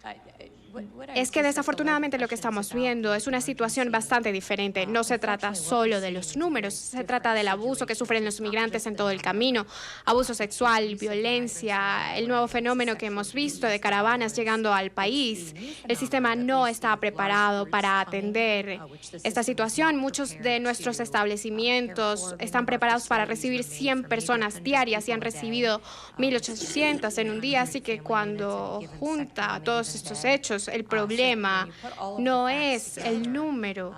J: es que desafortunadamente lo que estamos viendo es una situación bastante diferente. No se trata solo de los números, se trata del abuso que sufren los migrantes en todo el camino, abuso sexual, violencia, el nuevo fenómeno que hemos visto de caravanas llegando al país. El sistema no está preparado para atender esta situación. Muchos de nuestros establecimientos están preparados para recibir 100 personas diarias y han recibido 1.800 en un día, así que cuando junta todos estos hechos, el problema no es el número,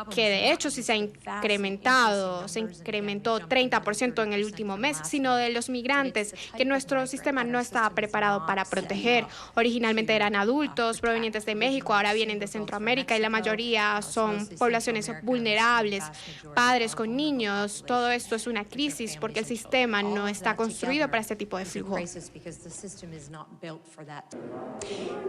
J: que de hecho sí se incrementó 30% en el último mes, sino de los migrantes que nuestro sistema no estaba preparado para proteger. Originalmente eran adultos provenientes de México, ahora vienen de Centroamérica y la mayoría son poblaciones vulnerables, padres con niños. Todo esto es una crisis porque el sistema no está construido para este tipo de flujo.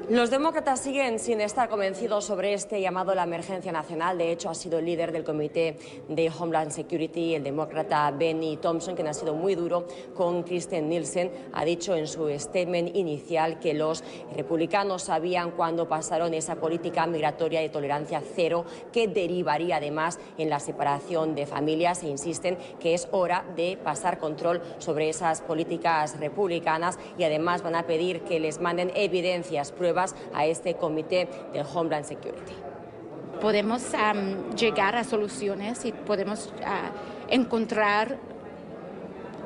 P: Los demócratas siguen sin estar convencidos sobre este llamado a la emergencia nacional. De hecho, ha sido el líder del Comité de Homeland Security, el demócrata Benny Thompson, quien ha sido muy duro con Kirstjen Nielsen. Ha dicho en su statement inicial que los republicanos sabían cuando pasaron esa política migratoria de tolerancia cero, que derivaría además en la separación de familias, e insisten que es hora de pasar control sobre esas políticas republicanas, y además van a pedir que les manden evidencias, pruebas a este este comité del Homeland Security.
Q: Podemos llegar a soluciones y podemos encontrar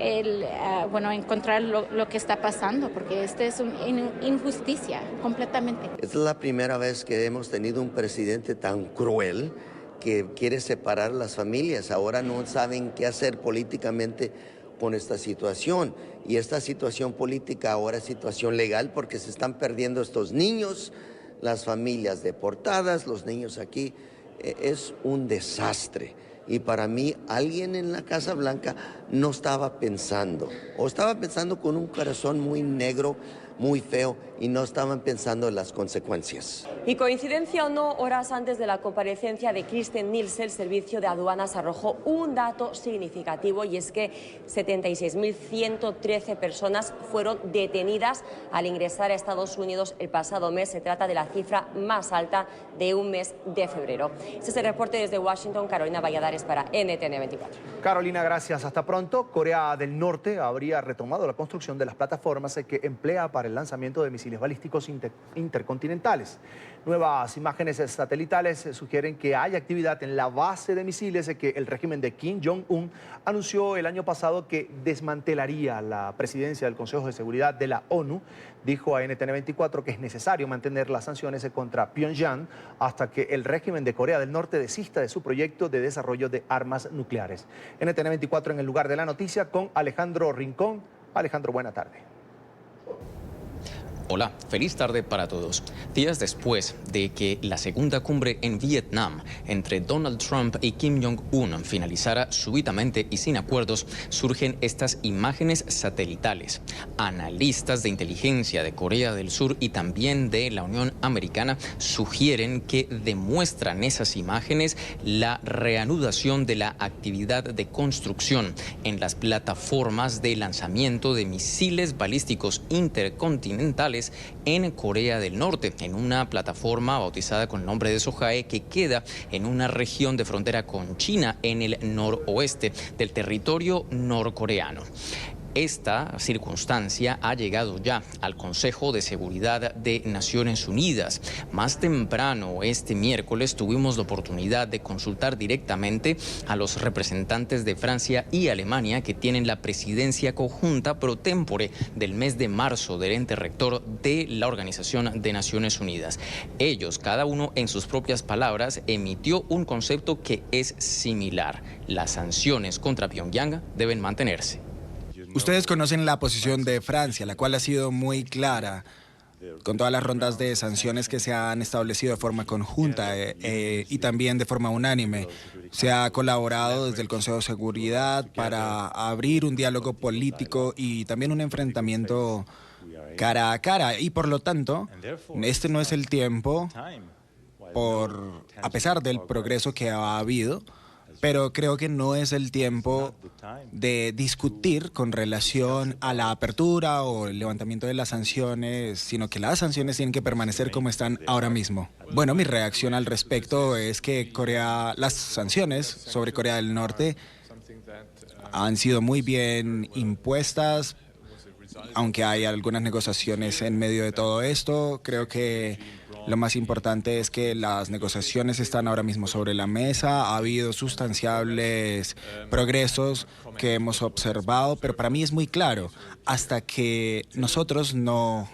Q: lo que está pasando, porque esta es una injusticia completamente.
R: Esta es la primera vez que hemos tenido un presidente tan cruel que quiere separar las familias. Ahora no saben qué hacer políticamente con esta situación. Y esta situación política ahora es situación legal porque se están perdiendo estos niños, las familias deportadas, los niños aquí. Es un desastre. Y para mí, alguien en la Casa Blanca no estaba pensando, o estaba pensando con un corazón muy negro, muy feo, y no estaban pensando en las consecuencias.
P: Y coincidencia o no, horas antes de la comparecencia de Kirstjen Nielsen, el Servicio de Aduanas arrojó un dato significativo, y es que 76.113 personas fueron detenidas al ingresar a Estados Unidos el pasado mes. Se trata de la cifra más alta de un mes de febrero. Este es el reporte desde Washington. Carolina Valladares para NTN 24.
B: Carolina, gracias. Hasta pronto. Corea del Norte habría retomado la construcción de las plataformas que emplea para el lanzamiento de misiles balísticos intercontinentales. Nuevas imágenes satelitales sugieren que hay actividad en la base de misiles que el régimen de Kim Jong-un anunció el año pasado que desmantelaría la presidencia del Consejo de Seguridad de la ONU. Dijo a NTN 24 que es necesario mantener las sanciones contra Pyongyang hasta que el régimen de Corea del Norte desista de su proyecto de desarrollo de armas nucleares. NTN 24 en el lugar de la noticia con Alejandro Rincón. Alejandro, buena tarde.
S: Hola, feliz tarde para todos. Días después de que la segunda cumbre en Vietnam entre Donald Trump y Kim Jong-un finalizara súbitamente y sin acuerdos, surgen estas imágenes satelitales. Analistas de inteligencia de Corea del Sur y también de la Unión Americana sugieren que demuestran esas imágenes la reanudación de la actividad de construcción en las plataformas de lanzamiento de misiles balísticos intercontinentales en Corea del Norte, en una plataforma bautizada con el nombre de Sohae que queda en una región de frontera con China en el noroeste del territorio norcoreano. Esta circunstancia ha llegado ya al Consejo de Seguridad de Naciones Unidas. Más temprano, este miércoles, tuvimos la oportunidad de consultar directamente a los representantes de Francia y Alemania que tienen la presidencia conjunta pro tempore del mes de marzo del ente rector de la Organización de Naciones Unidas. Ellos, cada uno en sus propias palabras, emitió un concepto que es similar. Las sanciones contra Pyongyang deben mantenerse.
I: Ustedes conocen la posición de Francia, la cual ha sido muy clara con todas las rondas de sanciones que se han establecido de forma conjunta y también de forma unánime. Se ha colaborado desde el Consejo de Seguridad para abrir un diálogo político y también un enfrentamiento cara a cara. Y por lo tanto, este no es el tiempo, a pesar del progreso que ha habido, pero creo que no es el tiempo de discutir con relación a la apertura o el levantamiento de las sanciones, sino que las sanciones tienen que permanecer como están ahora mismo. Bueno, mi reacción al respecto es que las sanciones sobre Corea del Norte han sido muy bien impuestas, aunque hay algunas negociaciones en medio de todo esto. Creo que lo más importante es que las negociaciones están ahora mismo sobre la mesa. Ha habido sustanciables progresos que hemos observado, pero para mí es muy claro, hasta que nosotros no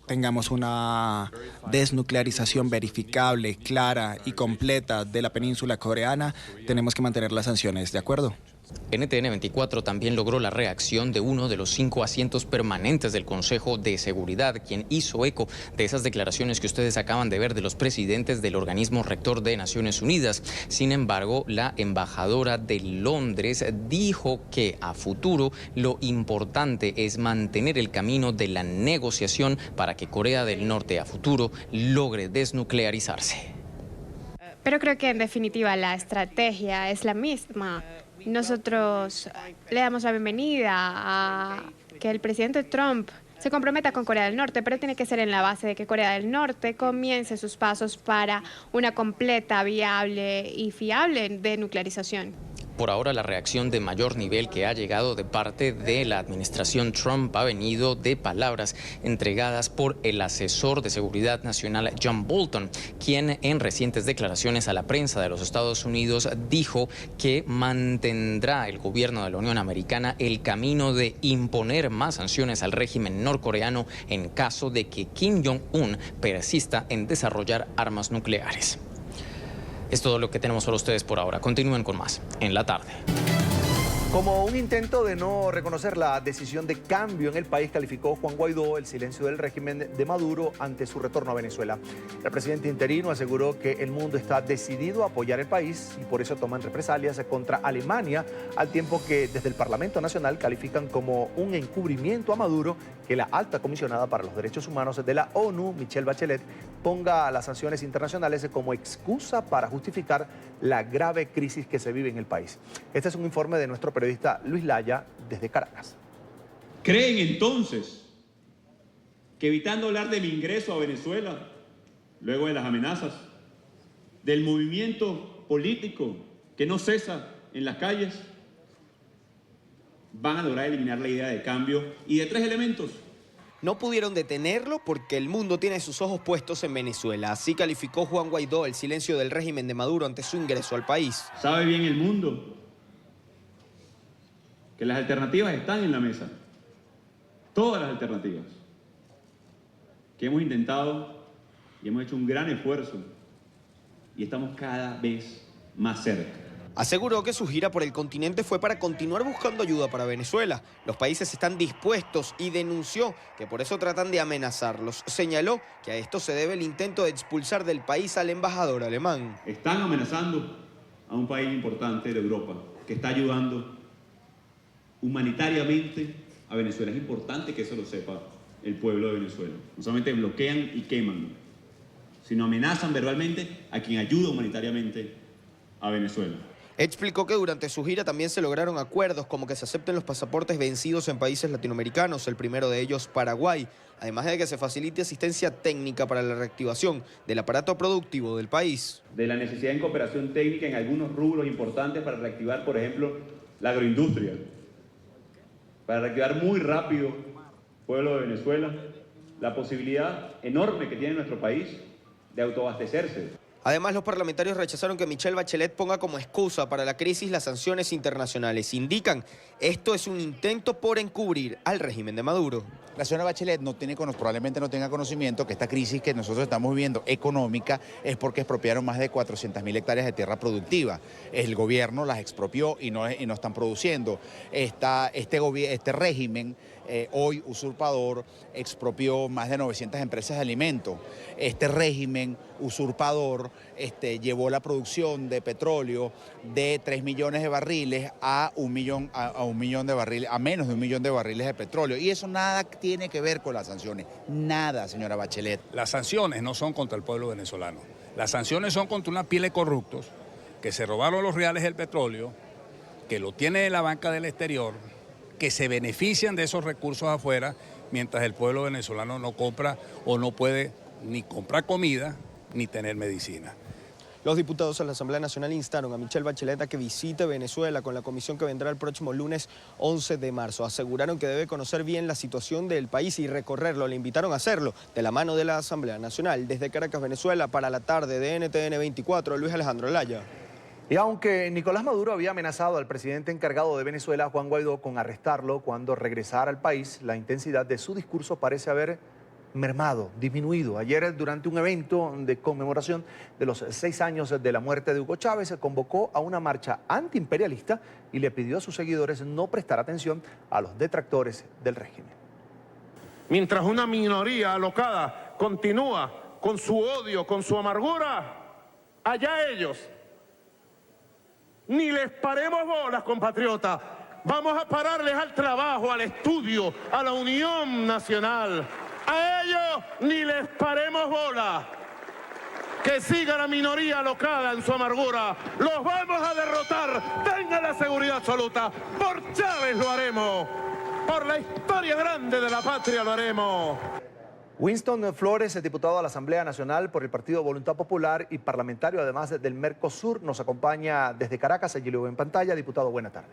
I: tengamos una desnuclearización verificable, clara y completa de la península coreana, tenemos que mantener las sanciones, ¿de acuerdo?
S: NTN 24 también logró la reacción de uno de los 5 asientos permanentes del Consejo de Seguridad, quien hizo eco de esas declaraciones que ustedes acaban de ver de los presidentes del organismo rector de Naciones Unidas. Sin embargo, la embajadora de Londres dijo que a futuro lo importante es mantener el camino de la negociación para que Corea del Norte a futuro logre desnuclearizarse.
J: Pero creo que en definitiva la estrategia es la misma. Nosotros le damos la bienvenida a que el presidente Trump se comprometa con Corea del Norte, pero tiene que ser en la base de que Corea del Norte comience sus pasos para una completa, viable y fiable denuclearización.
S: Por ahora, la reacción de mayor nivel que ha llegado de parte de la administración Trump ha venido de palabras entregadas por el asesor de seguridad nacional John Bolton, quien en recientes declaraciones a la prensa de los Estados Unidos dijo que mantendrá el gobierno de la Unión Americana el camino de imponer más sanciones al régimen norcoreano en caso de que Kim Jong-un persista en desarrollar armas nucleares. Es todo lo que tenemos para ustedes por ahora. Continúen con más en la tarde.
B: Como un intento de no reconocer la decisión de cambio en el país, calificó Juan Guaidó el silencio del régimen de Maduro ante su retorno a Venezuela. El presidente interino aseguró que el mundo está decidido a apoyar el país y por eso toman represalias contra Alemania, al tiempo que desde el Parlamento Nacional califican como un encubrimiento a Maduro que la alta comisionada para los derechos humanos de la ONU, Michelle Bachelet, ponga las sanciones internacionales como excusa para justificar la grave crisis que se vive en el país. Este es un informe de nuestro periodista Luis Laya desde Caracas.
T: ¿Creen entonces que evitando hablar de mi ingreso a Venezuela, luego de las amenazas, del movimiento político que no cesa en las calles, van a lograr eliminar la idea de cambio y de tres elementos?
U: No pudieron detenerlo porque el mundo tiene sus ojos puestos en Venezuela. Así calificó Juan Guaidó el silencio del régimen de Maduro ante su ingreso al país.
T: Sabe bien el mundo que las alternativas están en la mesa. Todas las alternativas. Que hemos intentado y hemos hecho un gran esfuerzo y estamos cada vez más cerca.
U: Aseguró que su gira por el continente fue para continuar buscando ayuda para Venezuela. Los países están dispuestos y denunció que por eso tratan de amenazarlos. Señaló que a esto se debe el intento de expulsar del país al embajador alemán.
T: Están amenazando a un país importante de Europa que está ayudando humanitariamente a Venezuela. Es importante que eso lo sepa el pueblo de Venezuela. No solamente bloquean y queman, sino amenazan verbalmente a quien ayuda humanitariamente a Venezuela.
U: Explicó que durante su gira también se lograron acuerdos como que se acepten los pasaportes vencidos en países latinoamericanos, el primero de ellos Paraguay, además de que se facilite asistencia técnica para la reactivación del aparato productivo del país.
T: De la necesidad en cooperación técnica en algunos rubros importantes para reactivar, por ejemplo, la agroindustria, para reactivar muy rápido, pueblo de Venezuela, la posibilidad enorme que tiene nuestro país de autoabastecerse.
U: Además, los parlamentarios rechazaron que Michelle Bachelet ponga como excusa para la crisis las sanciones internacionales. Indican, esto es un intento por encubrir al régimen de Maduro.
V: La señora Bachelet probablemente no tenga conocimiento que esta crisis que nosotros estamos viviendo económica es porque expropiaron más de 400.000 hectáreas de tierra productiva. El gobierno las expropió y no están produciendo. Este régimen hoy usurpador expropió más de 900 empresas de alimentos. Este régimen usurpador llevó la producción de petróleo de 3 millones de barriles a menos de 1 millón de barriles de petróleo. Y eso nada tiene que ver con las sanciones. Nada, señora Bachelet.
W: Las sanciones no son contra el pueblo venezolano. Las sanciones son contra una pila de corruptos que se robaron los reales del petróleo, que lo tiene en la banca del exterior, que se benefician de esos recursos afuera, mientras el pueblo venezolano no compra o no puede ni comprar comida ni tener medicina.
U: Los diputados a la Asamblea Nacional instaron a Michelle Bachelet a que visite Venezuela con la comisión que vendrá el próximo lunes 11 de marzo. Aseguraron que debe conocer bien la situación del país y recorrerlo. Le invitaron a hacerlo de la mano de la Asamblea Nacional. Desde Caracas, Venezuela, para la tarde de NTN 24, Luis Alejandro Laya.
B: Y aunque Nicolás Maduro había amenazado al presidente encargado de Venezuela, Juan Guaidó, con arrestarlo cuando regresara al país, la intensidad de su discurso parece haber mermado, disminuido. Ayer, durante un evento de conmemoración de los 6 años de la muerte de Hugo Chávez, se convocó a una marcha antiimperialista y le pidió a sus seguidores no prestar atención a los detractores del régimen.
X: Mientras una minoría alocada continúa con su odio, con su amargura, allá ellos. Ni les paremos bolas, compatriotas. Vamos a pararles al trabajo, al estudio, a la unión nacional. A ellos ni les paremos bola. Que siga la minoría alocada en su amargura. Los vamos a derrotar. Tengan la seguridad absoluta. Por Chávez lo haremos. Por la historia grande de la patria lo haremos.
B: Winston Flores, el diputado a la Asamblea Nacional por el Partido Voluntad Popular y parlamentario además del Mercosur, nos acompaña desde Caracas. Allí lo veo en pantalla. Diputado, buena tarde.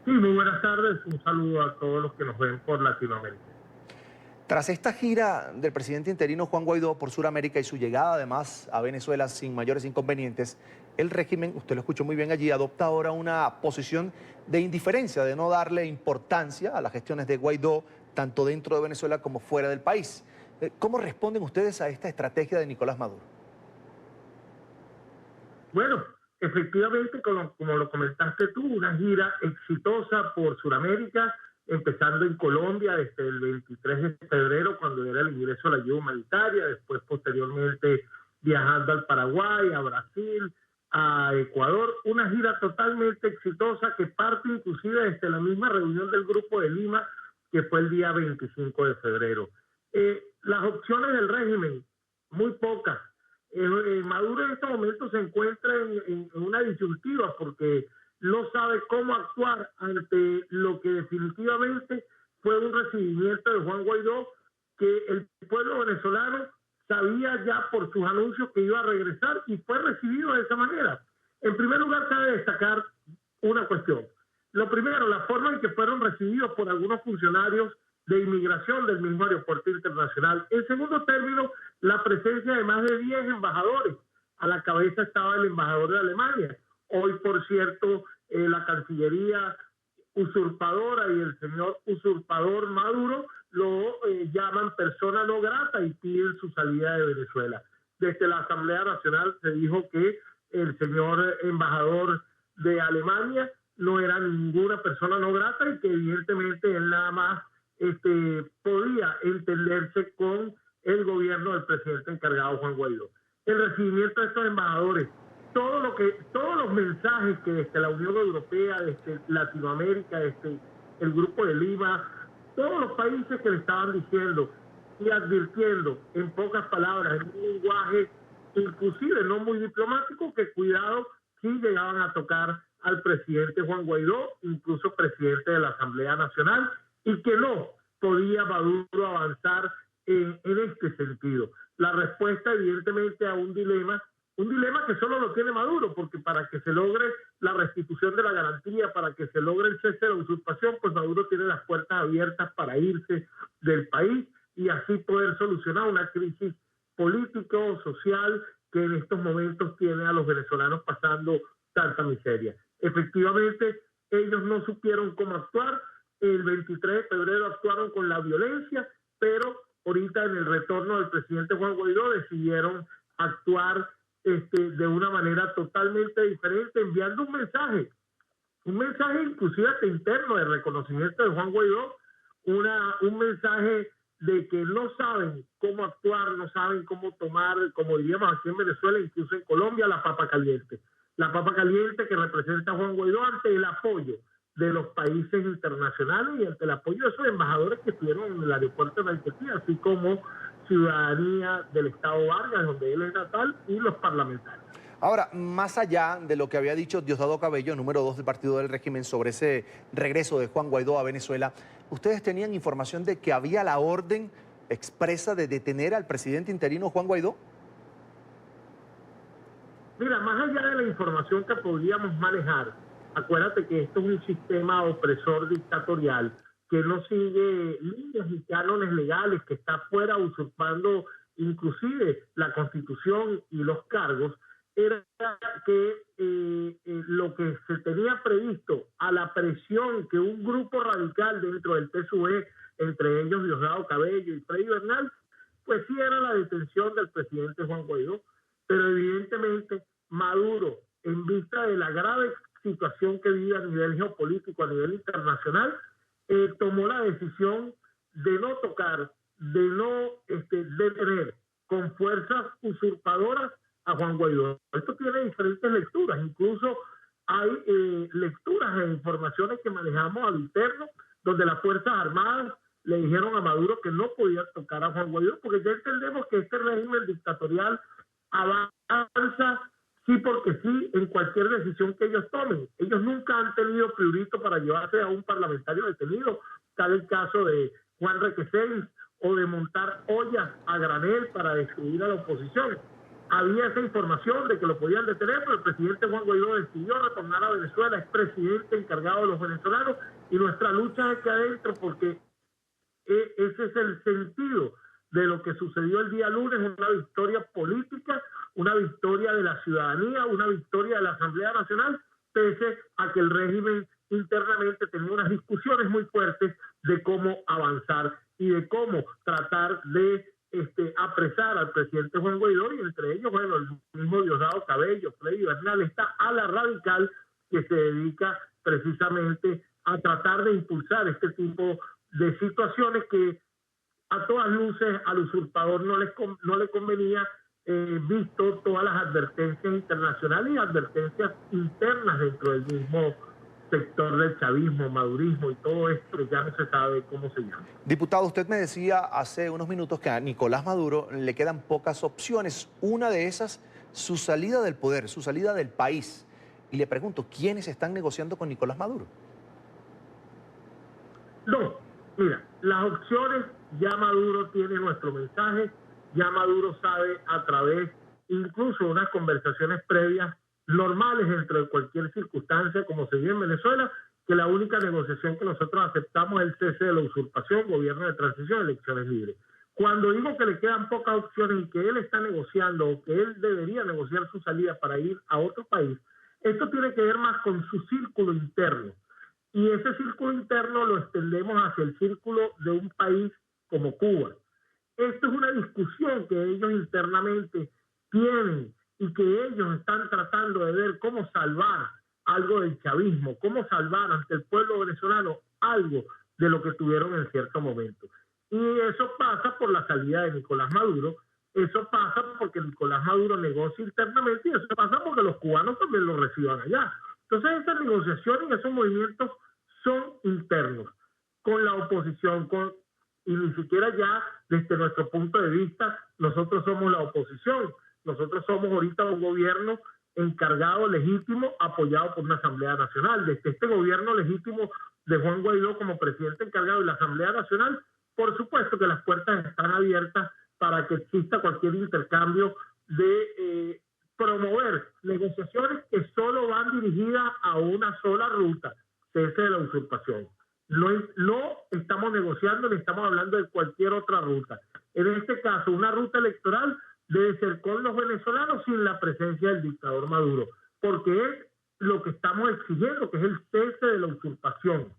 A: Sí, muy buenas tardes. Un saludo a todos los que nos ven por Latinoamérica.
B: Tras esta gira del presidente interino Juan Guaidó por Sudamérica y su llegada además a Venezuela sin mayores inconvenientes, el régimen, usted lo escuchó muy bien allí, adopta ahora una posición de indiferencia, de no darle importancia a las gestiones de Guaidó, tanto dentro de Venezuela como fuera del país. ¿Cómo responden ustedes a esta estrategia de Nicolás Maduro?
A: Bueno, efectivamente, como lo comentaste tú, una gira exitosa por Sudamérica, empezando en Colombia desde el 23 de febrero, cuando era el ingreso a la ayuda humanitaria, después posteriormente viajando al Paraguay, a Brasil, a Ecuador, una gira totalmente exitosa que parte inclusive desde la misma reunión del Grupo de Lima, que fue el día 25 de febrero. Las opciones del régimen, muy pocas. Maduro en este momento se encuentra en una disyuntiva porque no sabe cómo actuar ante lo que definitivamente fue un recibimiento de Juan Guaidó, que el pueblo venezolano sabía ya por sus anuncios que iba a regresar y fue recibido de esa manera. En primer lugar, cabe destacar una cuestión. Lo primero, la forma en que fueron recibidos por algunos funcionarios de inmigración del mismo aeropuerto internacional. En segundo término, la presencia de más de 10 embajadores. A la cabeza estaba el embajador de Alemania. Hoy, por cierto, la Cancillería usurpadora y el señor usurpador Maduro lo llaman persona no grata y piden su salida de Venezuela. Desde la Asamblea Nacional se dijo que el señor embajador de Alemania no era ninguna persona no grata y que evidentemente él nada más podía entenderse con el gobierno del presidente encargado Juan Guaidó. El recibimiento de estos embajadores, todos los mensajes que desde la Unión Europea, desde Latinoamérica, desde el Grupo de Lima, todos los países que le estaban diciendo y advirtiendo en pocas palabras, en un lenguaje inclusive no muy diplomático, que cuidado si llegaban a tocar al presidente Juan Guaidó, incluso presidente de la Asamblea Nacional, y que no podía Maduro avanzar en este sentido. La respuesta evidentemente a un dilema que solo lo tiene Maduro, porque para que se logre la restitución de la garantía, para que se logre el cese de la usurpación, pues Maduro tiene las puertas abiertas para irse del país y así poder solucionar una crisis político, social, que en estos momentos tiene a los venezolanos pasando tanta miseria. Efectivamente, ellos no supieron cómo actuar. El 23 de febrero actuaron con la violencia, pero ahorita en el retorno del presidente Juan Guaidó decidieron actuar de una manera totalmente diferente, enviando un mensaje inclusive hasta interno de reconocimiento de Juan Guaidó, un mensaje de que no saben cómo actuar, no saben cómo tomar, como diríamos aquí en Venezuela, incluso en Colombia, la papa caliente. La papa caliente que representa a Juan Guaidó ante el apoyo de los países internacionales y ante el apoyo de esos embajadores que estuvieron en el aeropuerto de Maiquetía, así como ciudadanía del Estado Vargas, donde él es natal, y los parlamentarios.
B: Ahora, más allá de lo que había dicho Diosdado Cabello, número 2 del partido del régimen, sobre ese regreso de Juan Guaidó a Venezuela, ¿ustedes tenían información de que había la orden expresa de detener al presidente interino Juan Guaidó?
A: Mira, más allá de la información que podríamos manejar, acuérdate que esto es un sistema opresor dictatorial que no sigue líneas ni cánones legales, que está fuera usurpando inclusive la Constitución y los cargos. Era que lo que se tenía previsto a la presión que un grupo radical dentro del PSUV, entre ellos Diosdado Cabello y Freddy Bernal, pues sí era la detención del presidente Juan Guaidó. Pero evidentemente Maduro, en vista de la grave situación que vive a nivel geopolítico, a nivel internacional, tomó la decisión de no tocar, de no detener con fuerzas usurpadoras a Juan Guaidó. Esto tiene diferentes lecturas, incluso hay lecturas e informaciones que manejamos al interno, donde las Fuerzas Armadas le dijeron a Maduro que no podía tocar a Juan Guaidó, porque ya entendemos que este régimen dictatorial avanza sí porque sí en cualquier decisión que ellos tomen. Ellos nunca han tenido prurito para llevarse a un parlamentario detenido, tal el caso de Juan Requesens o de montar ollas a granel para destruir a la oposición. Había esa información de que lo podían detener, pero el presidente Juan Guaidó decidió retornar a Venezuela, es presidente encargado de los venezolanos, y nuestra lucha es que adentro, porque ese es el sentido de lo que sucedió el día lunes, una victoria política, una victoria de la ciudadanía, una victoria de la Asamblea Nacional, pese a que el régimen internamente tenía unas discusiones muy fuertes de cómo avanzar y de cómo tratar de apresar al presidente Juan Guaidó, y entre ellos, bueno, el mismo Diosdado Cabello, Freddy Bernal, esta ala radical que se dedica precisamente a tratar de impulsar este tipo de situaciones que a todas luces al usurpador no le convenía, visto todas las advertencias internacionales y advertencias internas dentro del mismo sector del chavismo, madurismo y todo esto que ya no se sabe cómo se llama.
B: Diputado, usted me decía hace unos minutos que a Nicolás Maduro le quedan pocas opciones. Una de esas, su salida del poder, su salida del país. Y le pregunto, ¿quiénes están negociando con Nicolás Maduro?
A: No, mira, las opciones, ya Maduro tiene nuestro mensaje, ya Maduro sabe a través incluso de unas conversaciones previas normales dentro de cualquier circunstancia, como se vive en Venezuela, que la única negociación que nosotros aceptamos es el cese de la usurpación, gobierno de transición, elecciones libres. Cuando digo que le quedan pocas opciones y que él está negociando o que él debería negociar su salida para ir a otro país, esto tiene que ver más con su círculo interno. Y ese círculo interno lo extendemos hacia el círculo de un país como Cuba. Esto es una discusión que ellos internamente tienen y que ellos están tratando de ver cómo salvar algo del chavismo, cómo salvar ante el pueblo venezolano algo de lo que tuvieron en cierto momento. Y eso pasa por la salida de Nicolás Maduro, eso pasa porque Nicolás Maduro negocia internamente, y eso pasa porque los cubanos también lo reciban allá. Entonces esas negociaciones y esos movimientos son internos, con la oposición, y ni siquiera ya desde nuestro punto de vista nosotros somos la oposición. Nosotros somos ahorita un gobierno encargado, legítimo, apoyado por una Asamblea Nacional. Desde este gobierno legítimo de Juan Guaidó como presidente encargado de la Asamblea Nacional, por supuesto que las puertas están abiertas para que exista cualquier intercambio de promover negociaciones que solo van dirigidas a una sola ruta, cese de la usurpación. No estamos negociando ni estamos hablando de cualquier otra ruta. En este caso, una ruta electoral debe ser con los venezolanos sin la presencia del dictador Maduro, porque es lo que estamos exigiendo, que es el cese de la usurpación.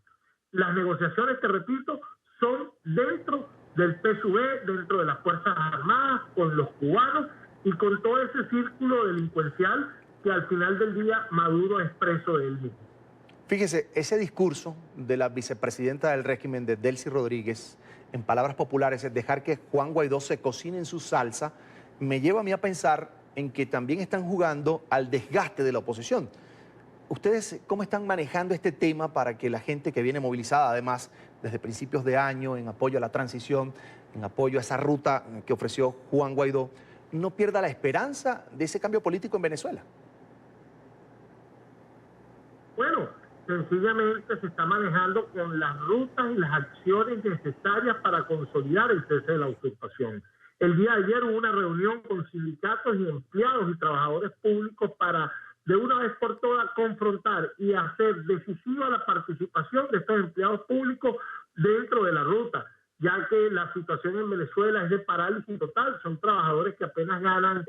A: Las negociaciones, te repito, son dentro del PSUV, dentro de las Fuerzas Armadas, con los cubanos y con todo ese círculo delincuencial que al final del día Maduro es preso de él mismo.
B: Fíjese, ese discurso de la vicepresidenta del régimen, de Delcy Rodríguez, en palabras populares, es dejar que Juan Guaidó se cocine en su salsa, me lleva a mí a pensar en que también están jugando al desgaste de la oposición. ¿Ustedes cómo están manejando este tema para que la gente que viene movilizada, además, desde principios de año, en apoyo a la transición, en apoyo a esa ruta que ofreció Juan Guaidó, no pierda la esperanza de ese cambio político en Venezuela?
A: Bueno, sencillamente se está manejando con las rutas y las acciones necesarias para consolidar el cese de la usurpación. El día de ayer hubo una reunión con sindicatos y empleados y trabajadores públicos para de una vez por todas confrontar y hacer decisiva la participación de estos empleados públicos dentro de la ruta, ya que la situación en Venezuela es de parálisis total. Son trabajadores que apenas ganan,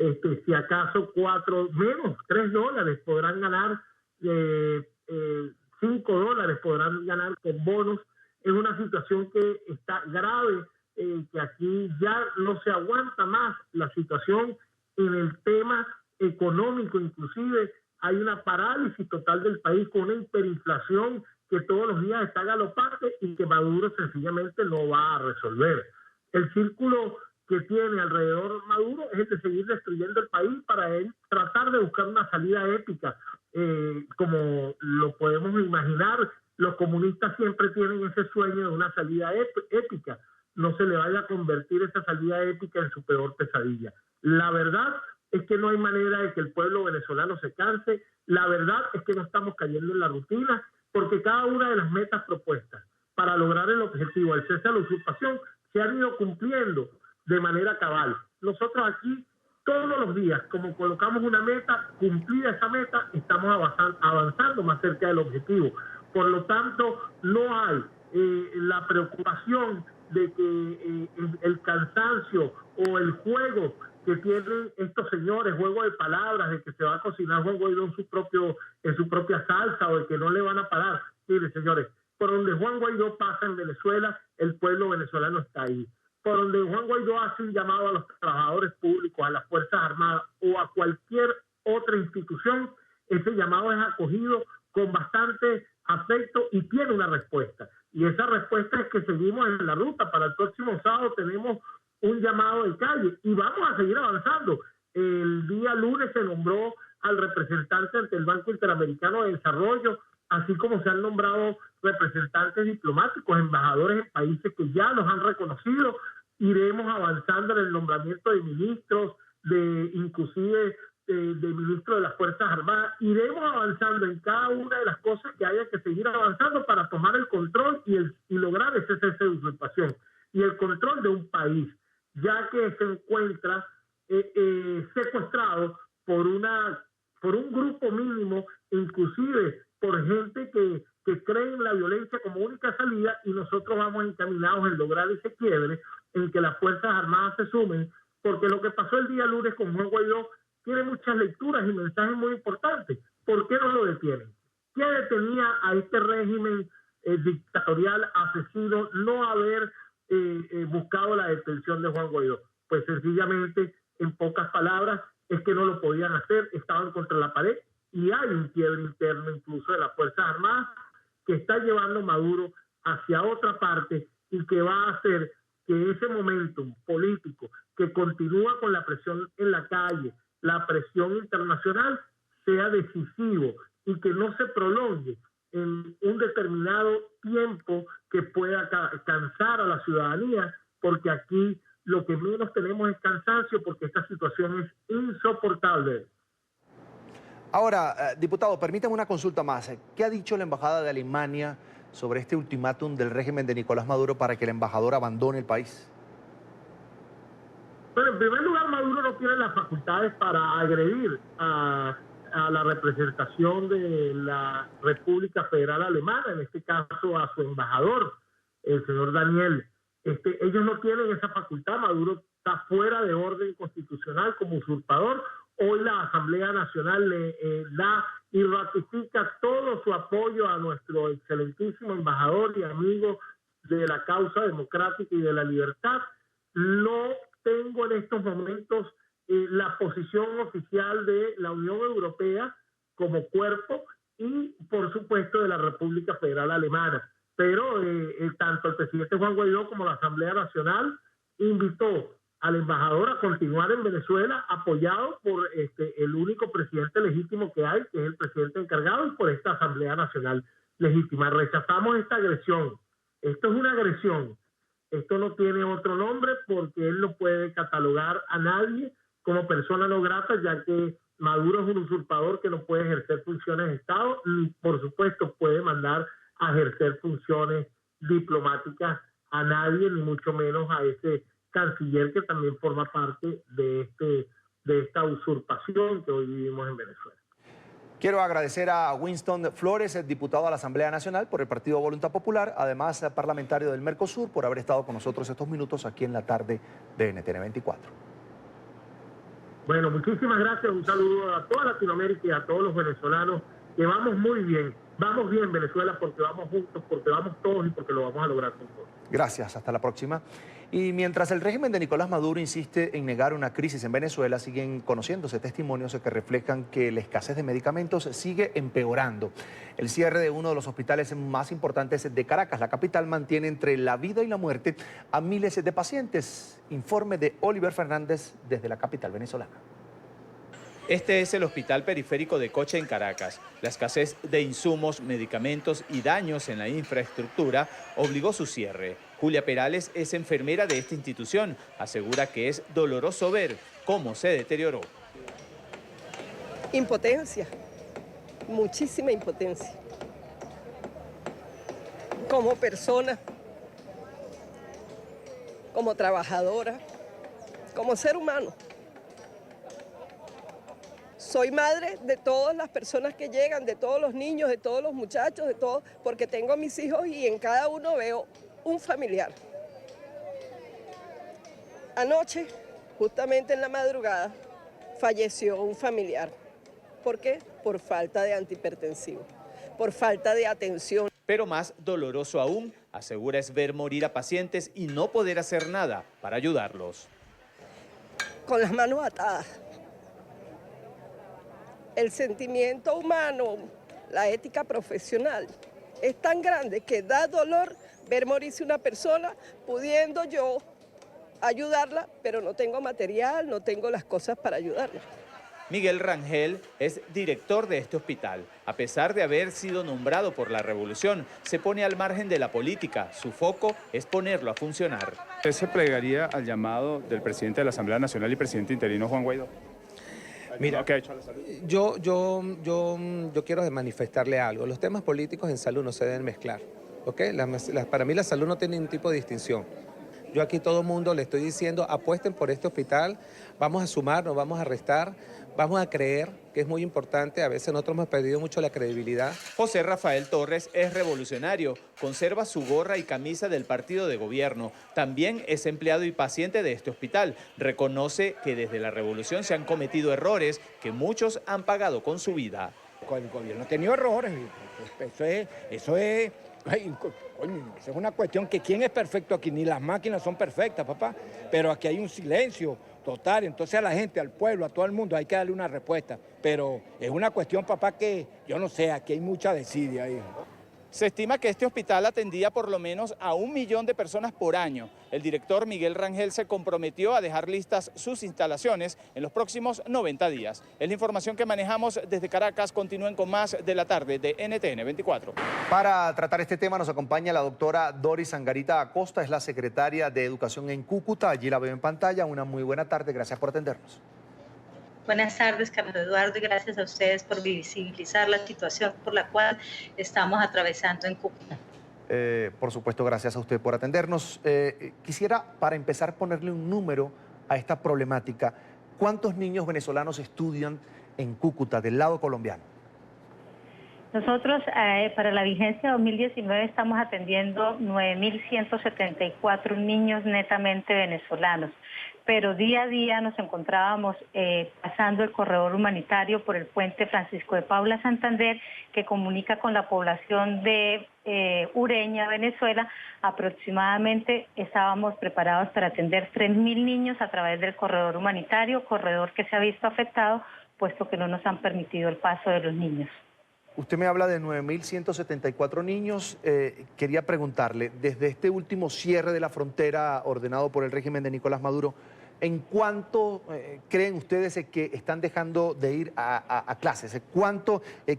A: si acaso $3 podrán ganar, $5 podrán ganar con bonos. Es una situación que está grave, que aquí ya no se aguanta más la situación en el tema económico. Inclusive hay una parálisis total del país con una hiperinflación que todos los días está galopante y que Maduro sencillamente no va a resolver. El círculo que tiene alrededor Maduro es el de seguir destruyendo el país para él tratar de buscar una salida épica. Como lo podemos imaginar, los comunistas siempre tienen ese sueño de una salida épica. No se le vaya a convertir esa salida épica en su peor pesadilla. La verdad es que no hay manera de que el pueblo venezolano se canse. La verdad es que no estamos cayendo en la rutina, porque cada una de las metas propuestas para para lograr el objetivo, el cese a la usurpación, se han ido cumpliendo de manera cabal. Nosotros aquí, todos los días, como colocamos una meta, cumplida esa meta, estamos avanzando más cerca del objetivo. Por lo tanto, no hay la preocupación de que el cansancio o el juego que tienen estos señores, juego de palabras, de que se va a cocinar Juan Guaidó en su propia salsa o de que no le van a parar. Mire, señores, por donde Juan Guaidó pasa en Venezuela, el pueblo venezolano está ahí. Por donde Juan Guaidó hace un llamado a los trabajadores públicos, a las Fuerzas Armadas o a cualquier otra institución, ese llamado es acogido con bastante afecto y tiene una respuesta. Y esa respuesta es que seguimos en la ruta. Para el próximo sábado tenemos un llamado de calle y vamos a seguir avanzando. El día lunes se nombró al representante ante el Banco Interamericano de Desarrollo, así como se han nombrado representantes diplomáticos, embajadores en países que ya los han reconocido. Iremos avanzando en el nombramiento de ministros, inclusive de ministros de las Fuerzas Armadas. Iremos avanzando en cada una de las cosas que haya que seguir avanzando para tomar el control y lograr ese cese de usurpación y el control de un país, ya que se encuentra secuestrado por un grupo mínimo, inclusive por gente que cree en la violencia como única salida, y nosotros vamos encaminados en lograr ese quiebre, en que las Fuerzas Armadas se sumen, porque lo que pasó el día lunes con Juan Guaidó tiene muchas lecturas y mensajes muy importantes. ¿Por qué no lo detienen? ¿Qué detenía a este régimen dictatorial, asesino, no haber buscado la detención de Juan Guaidó? Pues sencillamente, en pocas palabras, es que no lo podían hacer, estaban contra la pared, y hay un quiebre interno incluso de las Fuerzas Armadas que está llevando Maduro hacia otra parte y que va a hacer que ese momentum político que continúa con la presión en la calle, la presión internacional, sea decisivo y que no se prolongue en un determinado tiempo que pueda cansar a la ciudadanía, porque aquí lo que menos tenemos es cansancio, porque esta situación es insoportable.
B: Ahora, diputado, permítame una consulta más. ¿Qué ha dicho la Embajada de Alemania sobre este ultimátum del régimen de Nicolás Maduro para que el embajador abandone el país?
A: Bueno, en primer lugar, Maduro no tiene las facultades para agredir a la representación de la República Federal Alemana, en este caso a su embajador, el señor Daniel. Ellos no tienen esa facultad. Maduro está fuera de orden constitucional como usurpador. Hoy la Asamblea Nacional le da y ratifica todo su apoyo a nuestro excelentísimo embajador y amigo de la causa democrática y de la libertad. No tengo en estos momentos la posición oficial de la Unión Europea como cuerpo y, por supuesto, de la República Federal Alemana. Pero tanto el presidente Juan Guaidó como la Asamblea Nacional invitó al embajador a continuar en Venezuela, apoyado por el único presidente legítimo que hay, que es el presidente encargado, y por esta Asamblea Nacional legítima. Rechazamos esta agresión. Esto es una agresión. Esto no tiene otro nombre, porque él no puede catalogar a nadie como persona no grata, ya que Maduro es un usurpador que no puede ejercer funciones de Estado, ni por supuesto puede mandar a ejercer funciones diplomáticas a nadie, ni mucho menos a ese canciller que también forma parte de esta usurpación que hoy vivimos en Venezuela.
B: Quiero agradecer a Winston Flores, el diputado a la Asamblea Nacional por el Partido Voluntad Popular, además parlamentario del Mercosur, por haber estado con nosotros estos minutos aquí en la tarde de NTN 24.
A: Bueno, muchísimas gracias. Un saludo a toda Latinoamérica y a todos los venezolanos, que vamos muy bien. Vamos bien, Venezuela, porque vamos juntos, porque vamos todos y porque lo vamos a lograr con todos.
B: Gracias, hasta la próxima. Y mientras el régimen de Nicolás Maduro insiste en negar una crisis en Venezuela, siguen conociéndose testimonios que reflejan que la escasez de medicamentos sigue empeorando. El cierre de uno de los hospitales más importantes de Caracas, la capital, mantiene entre la vida y la muerte a miles de pacientes. Informe de Oliver Fernández desde la capital venezolana.
C: Este es el Hospital Periférico de Coche en Caracas. La escasez de insumos, medicamentos y daños en la infraestructura obligó su cierre. Julia Perales es enfermera de esta institución. Asegura que es doloroso ver cómo se deterioró.
D: Impotencia, muchísima impotencia. como persona, como trabajadora, como ser humano. Soy madre de todas las personas que llegan, de todos los niños, de todos los muchachos, de todos, porque tengo a mis hijos y en cada uno veo un familiar. Anoche, justamente en la madrugada, falleció un familiar. ¿Por qué? Por falta de antihipertensivo, por falta de atención.
C: Pero más doloroso aún, asegura, es ver morir a pacientes y no poder hacer nada para ayudarlos.
D: Con las manos atadas. El sentimiento humano, la ética profesional, es tan grande que da dolor ver morirse una persona pudiendo yo ayudarla, pero no tengo material, no tengo las cosas para ayudarla.
C: Miguel Rangel es director de este hospital. A pesar de haber sido nombrado por la revolución, se pone al margen de la política. Su foco es ponerlo a funcionar.
E: ¿Usted se plegaría al llamado del presidente de la Asamblea Nacional y presidente interino Juan Guaidó?
F: Mira,
E: ¿Qué ha hecho a la salud?
F: yo quiero manifestarle algo. Los temas políticos en salud no se deben mezclar. ¿Okay? Para mí la salud no tiene ningún tipo de distinción. Yo aquí todo el mundo le estoy diciendo, apuesten por este hospital, vamos a sumar, no vamos a restar, vamos a creer, que es muy importante. A veces nosotros hemos perdido mucho la credibilidad.
C: José Rafael Torres es revolucionario, conserva su gorra y camisa del partido de gobierno. También es empleado y paciente de este hospital. Reconoce que desde la revolución se han cometido errores que muchos han pagado con su vida.
G: El gobierno ha tenido errores, eso es una cuestión que quién es perfecto aquí, ni las máquinas son perfectas, papá, pero aquí hay un silencio total, entonces a la gente, al pueblo, a todo el mundo hay que darle una respuesta, pero es una cuestión, papá, que yo no sé, aquí hay mucha desidia ahí.
C: Se estima que este hospital atendía por lo menos a 1 millón de personas por año. El director Miguel Rangel se comprometió a dejar listas sus instalaciones en los próximos 90 días. Es la información que manejamos desde Caracas. Continúen con más de la tarde de NTN 24.
B: Para tratar este tema nos acompaña la doctora Doris Angarita Acosta, es la secretaria de Educación en Cúcuta. Allí la veo en pantalla. Una muy buena tarde. Gracias por atendernos.
Y: Buenas tardes, Carlos Eduardo, y gracias a ustedes por visibilizar la situación por la cual estamos atravesando en Cúcuta.
B: Por supuesto, gracias a usted por atendernos. Quisiera, para empezar, ponerle un número a esta problemática. ¿Cuántos niños venezolanos estudian en Cúcuta, del lado colombiano?
Y: Nosotros, para la vigencia 2019, estamos atendiendo 9.174 niños netamente venezolanos. Pero día a día nos encontrábamos pasando el corredor humanitario por el puente Francisco de Paula Santander, que comunica con la población de Ureña, Venezuela. Aproximadamente estábamos preparados para atender 3.000 niños a través del corredor humanitario, corredor que se ha visto afectado, puesto que no nos han permitido el paso de los niños.
B: Usted me habla de 9.174 niños. Quería preguntarle, desde este último cierre de la frontera ordenado por el régimen de Nicolás Maduro, ¿en cuánto creen ustedes que están dejando de ir a clases?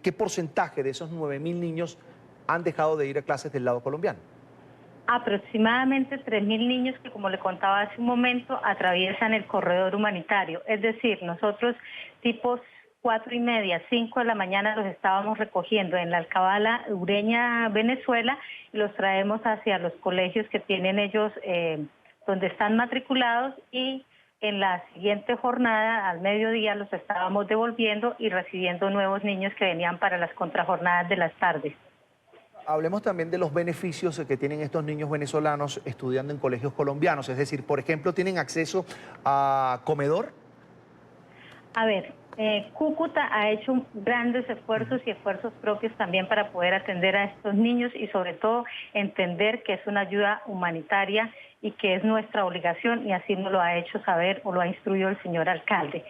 B: ¿Qué porcentaje de esos 9.000 niños han dejado de ir a clases del lado colombiano?
Y: Aproximadamente 3.000 niños que, como le contaba hace un momento, atraviesan el corredor humanitario. Es decir, nosotros tipos 4:30, 5 de la mañana los estábamos recogiendo en la Alcabala, Ureña, Venezuela, y los traemos hacia los colegios que tienen ellos, donde están matriculados, y en la siguiente jornada, al mediodía, los estábamos devolviendo y recibiendo nuevos niños que venían para las contrajornadas de las tardes.
B: Hablemos también de los beneficios que tienen estos niños venezolanos estudiando en colegios colombianos. Es decir, por ejemplo, ¿tienen acceso a comedor?
Y: A ver, Cúcuta ha hecho grandes esfuerzos y esfuerzos propios también para poder atender a estos niños y sobre todo entender que es una ayuda humanitaria y que es nuestra obligación, y así nos lo ha hecho saber o lo ha instruido el señor alcalde.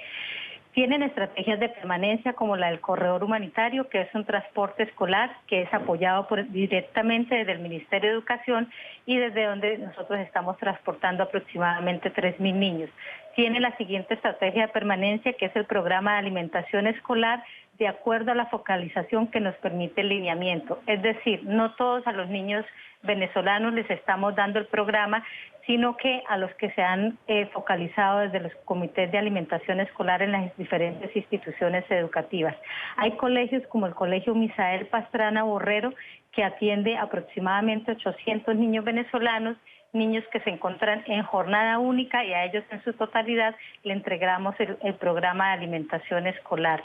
Y: Tienen estrategias de permanencia como la del corredor humanitario, que es un transporte escolar que es apoyado directamente desde el Ministerio de Educación y desde donde nosotros estamos transportando aproximadamente 3.000 niños. Tiene la siguiente estrategia de permanencia, que es el programa de alimentación escolar, de acuerdo a la focalización que nos permite el lineamiento. Es decir, no todos a los niños venezolanos les estamos dando el programa, sino que a los que se han focalizado desde los comités de alimentación escolar en las diferentes instituciones educativas. Hay colegios como el Colegio Misael Pastrana Borrero, que atiende aproximadamente 800 niños venezolanos, niños que se encuentran en jornada única, y a ellos en su totalidad le entregamos el programa de alimentación escolar.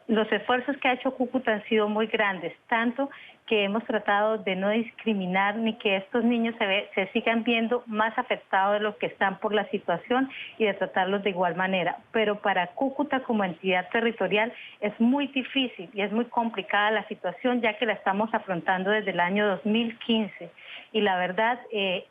Y: Los esfuerzos que ha hecho Cúcuta han sido muy grandes, tanto que hemos tratado de no discriminar ni que estos niños se sigan viendo más afectados de los que están por la situación y de tratarlos de igual manera. Pero para Cúcuta como entidad territorial es muy difícil y es muy complicada la situación, ya que la estamos afrontando desde el año 2015. Y la verdad,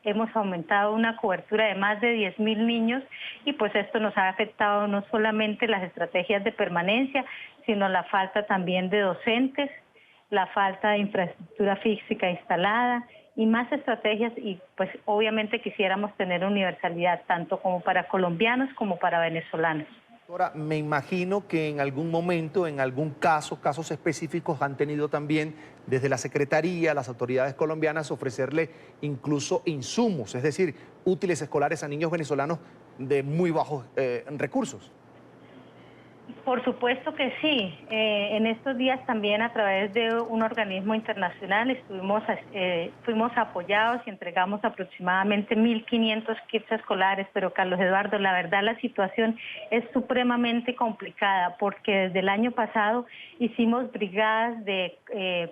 Y: hemos aumentado una cobertura de más de 10.000 niños, y pues esto nos ha afectado no solamente las estrategias de permanencia, sino la falta también de docentes, la falta de infraestructura física instalada y más estrategias, y pues obviamente quisiéramos tener universalidad tanto como para colombianos como para venezolanos.
B: Doctora, me imagino que en algún momento, en algún caso, casos específicos, han tenido también desde la Secretaría, las autoridades colombianas, ofrecerle incluso insumos, es decir, útiles escolares a niños venezolanos de muy bajos recursos.
Y: Por supuesto que sí. En estos días también a través de un organismo internacional fuimos apoyados y entregamos aproximadamente 1.500 kits escolares, pero Carlos Eduardo, la verdad la situación es supremamente complicada porque desde el año pasado hicimos brigadas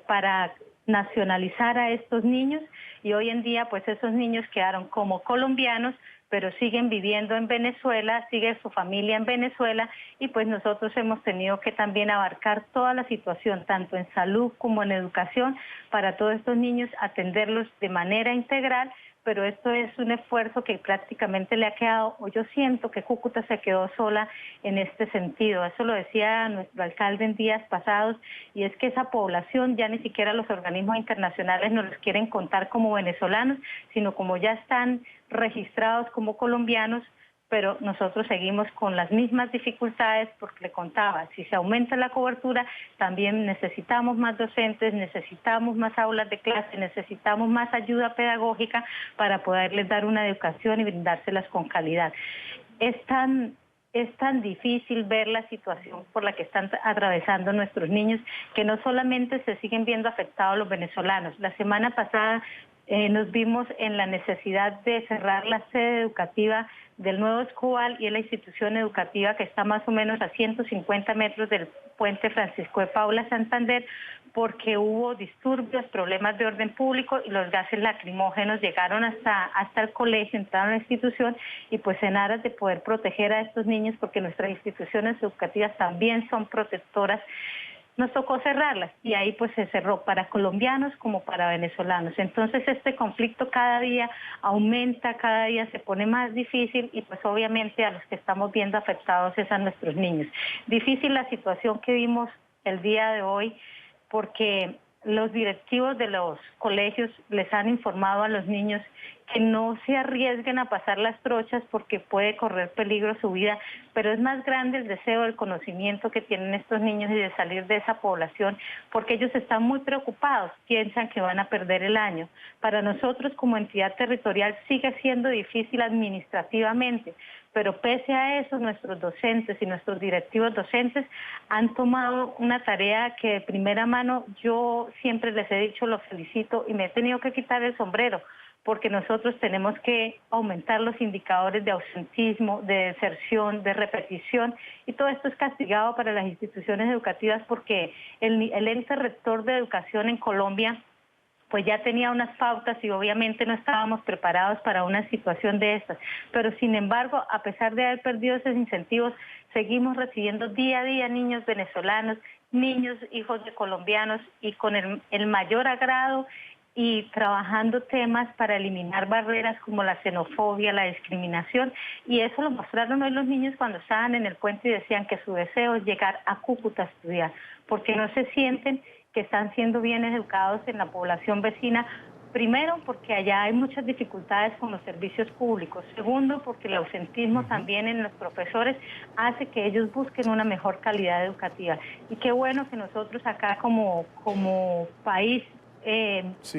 Y: para nacionalizar a estos niños, y hoy en día pues esos niños quedaron como colombianos, pero siguen viviendo en Venezuela, sigue su familia en Venezuela, y pues nosotros hemos tenido que también abarcar toda la situación, tanto en salud como en educación, para todos estos niños, atenderlos de manera integral, pero esto es un esfuerzo que prácticamente le ha quedado, o yo siento que Cúcuta se quedó sola en este sentido. Eso lo decía nuestro alcalde en días pasados, y es que esa población ya ni siquiera los organismos internacionales nos los quieren contar como venezolanos, sino como ya están registrados como colombianos, pero nosotros seguimos con las mismas dificultades porque le contaba, si se aumenta la cobertura, también necesitamos más docentes, necesitamos más aulas de clase, necesitamos más ayuda pedagógica para poderles dar una educación y brindárselas con calidad. Es tan difícil ver la situación por la que están atravesando nuestros niños, que no solamente se siguen viendo afectados los venezolanos. La semana pasada nos vimos en la necesidad de cerrar la sede educativa del Nuevo Escobal, y es la institución educativa que está más o menos a 150 metros del puente Francisco de Paula Santander, porque hubo disturbios, problemas de orden público, y los gases lacrimógenos llegaron hasta el colegio, entraron a la institución, y pues en aras de poder proteger a estos niños, porque nuestras instituciones educativas también son protectoras, nos tocó cerrarlas, y ahí pues se cerró para colombianos como para venezolanos. Entonces este conflicto cada día aumenta, cada día se pone más difícil, y pues obviamente a los que estamos viendo afectados es a nuestros niños. Difícil la situación que vimos el día de hoy, porque los directivos de los colegios les han informado a los niños que no se arriesguen a pasar las trochas porque puede correr peligro su vida, pero es más grande el deseo del conocimiento que tienen estos niños y de salir de esa población, porque ellos están muy preocupados, piensan que van a perder el año. Para nosotros como entidad territorial sigue siendo difícil administrativamente, pero pese a eso nuestros docentes y nuestros directivos docentes han tomado una tarea que de primera mano yo siempre les he dicho, los felicito, y me he tenido que quitar el sombrero, porque nosotros tenemos que aumentar los indicadores de ausentismo, de deserción, de repetición, y todo esto es castigado para las instituciones educativas porque el ente rector de educación en Colombia pues ya tenía unas pautas y obviamente no estábamos preparados para una situación de estas. Pero sin embargo, a pesar de haber perdido esos incentivos, seguimos recibiendo día a día niños venezolanos, niños hijos de colombianos, y con el mayor agrado y trabajando temas para eliminar barreras como la xenofobia, la discriminación, y eso lo mostraron hoy los niños cuando estaban en el puente y decían que su deseo es llegar a Cúcuta a estudiar, porque no se sienten que están siendo bien educados en la población vecina. Primero, porque allá hay muchas dificultades con los servicios públicos. Segundo, porque el ausentismo también en los profesores hace que ellos busquen una mejor calidad educativa. Y qué bueno que nosotros acá como país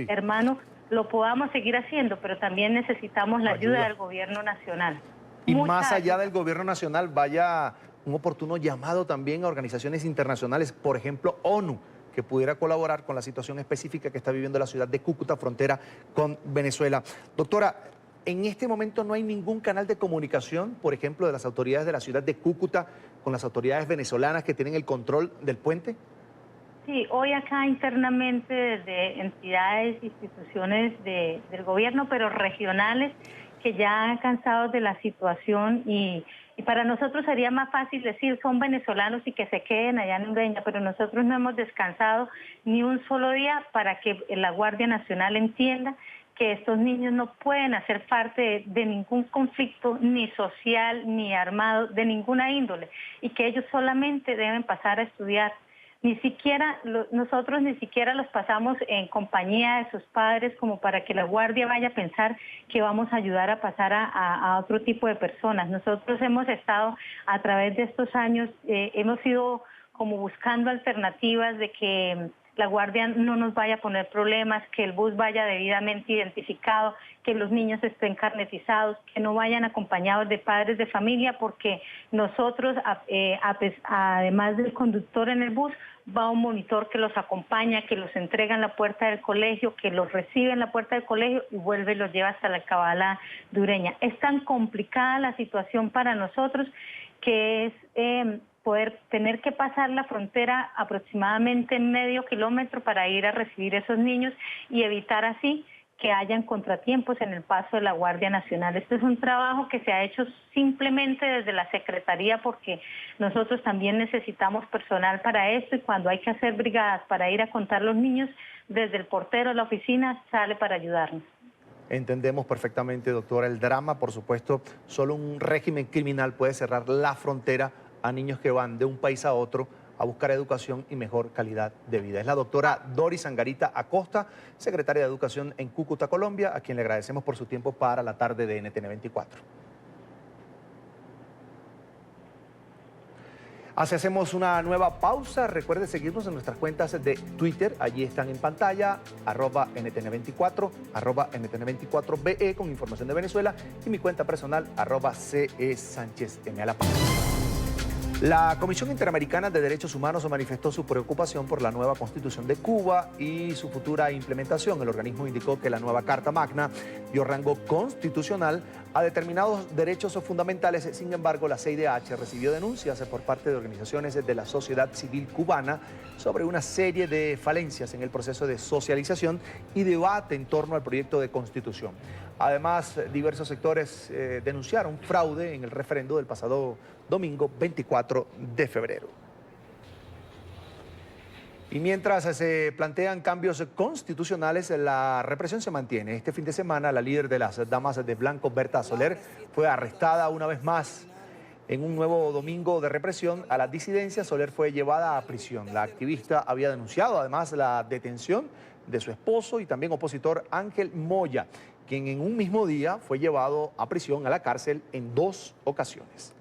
Y: hermano lo podamos seguir haciendo, pero también necesitamos la ayuda del gobierno nacional.
B: Y más allá del gobierno nacional, vaya un oportuno llamado también a organizaciones internacionales, por ejemplo, ONU, que pudiera colaborar con la situación específica que está viviendo la ciudad de Cúcuta, frontera con Venezuela. Doctora, en este momento no hay ningún canal de comunicación, por ejemplo, de las autoridades de la ciudad de Cúcuta con las autoridades venezolanas que tienen el control del puente.
Y: Sí, hoy acá internamente desde entidades, instituciones del gobierno, pero regionales, que ya cansados de la situación y para nosotros sería más fácil decir son venezolanos y que se queden allá en Ureña, pero nosotros no hemos descansado ni un solo día para que la Guardia Nacional entienda que estos niños no pueden hacer parte de ningún conflicto, ni social, ni armado, de ninguna índole, y que ellos solamente deben pasar a estudiar. Nosotros ni siquiera los pasamos en compañía de sus padres como para que la guardia vaya a pensar que vamos a ayudar a pasar a otro tipo de personas. Nosotros hemos estado a través de estos años, hemos ido como buscando alternativas de que la guardia no nos vaya a poner problemas, que el bus vaya debidamente identificado, que los niños estén carnetizados, que no vayan acompañados de padres de familia, porque nosotros, además del conductor en el bus, va un monitor que los acompaña, que los entrega en la puerta del colegio, que los recibe en la puerta del colegio y vuelve y los lleva hasta la Alcabala de Ureña. Es tan complicada la situación para nosotros que es poder tener que pasar la frontera aproximadamente medio kilómetro para ir a recibir esos niños y evitar así que hayan contratiempos en el paso de la Guardia Nacional. Este es un trabajo que se ha hecho simplemente desde la Secretaría porque nosotros también necesitamos personal para esto y cuando hay que hacer brigadas para ir a contar los niños, desde el portero de la oficina sale para ayudarnos.
B: Entendemos perfectamente, doctora, el drama, por supuesto, solo un régimen criminal puede cerrar la frontera a niños que van de un país a otro a buscar educación y mejor calidad de vida. Es la doctora Doris Angarita Acosta, secretaria de Educación en Cúcuta, Colombia, a quien le agradecemos por su tiempo para la tarde de NTN 24. Así hacemos una nueva pausa. Recuerde seguirnos en nuestras cuentas de Twitter. Allí están en pantalla, @NTN24, @NTN24BE con información de Venezuela y mi cuenta personal, @CESánchezM. A la pausa. La Comisión Interamericana de Derechos Humanos manifestó su preocupación por la nueva Constitución de Cuba y su futura implementación. El organismo indicó que la nueva Carta Magna dio rango constitucional a determinados derechos fundamentales. Sin embargo, la CIDH recibió denuncias por parte de organizaciones de la sociedad civil cubana sobre una serie de falencias en el proceso de socialización y debate en torno al proyecto de Constitución. Además, diversos sectores denunciaron fraude en el referendo del pasado domingo 24 de febrero. Y mientras se plantean cambios constitucionales, la represión se mantiene. Este fin de semana, la líder de las Damas de Blanco, Berta Soler, fue arrestada una vez más. En un nuevo domingo de represión a la disidencia, Soler fue llevada a prisión. La activista había denunciado además la detención de su esposo y también opositor Ángel Moya, quien en un mismo día fue llevado a prisión a la cárcel en 2 ocasiones.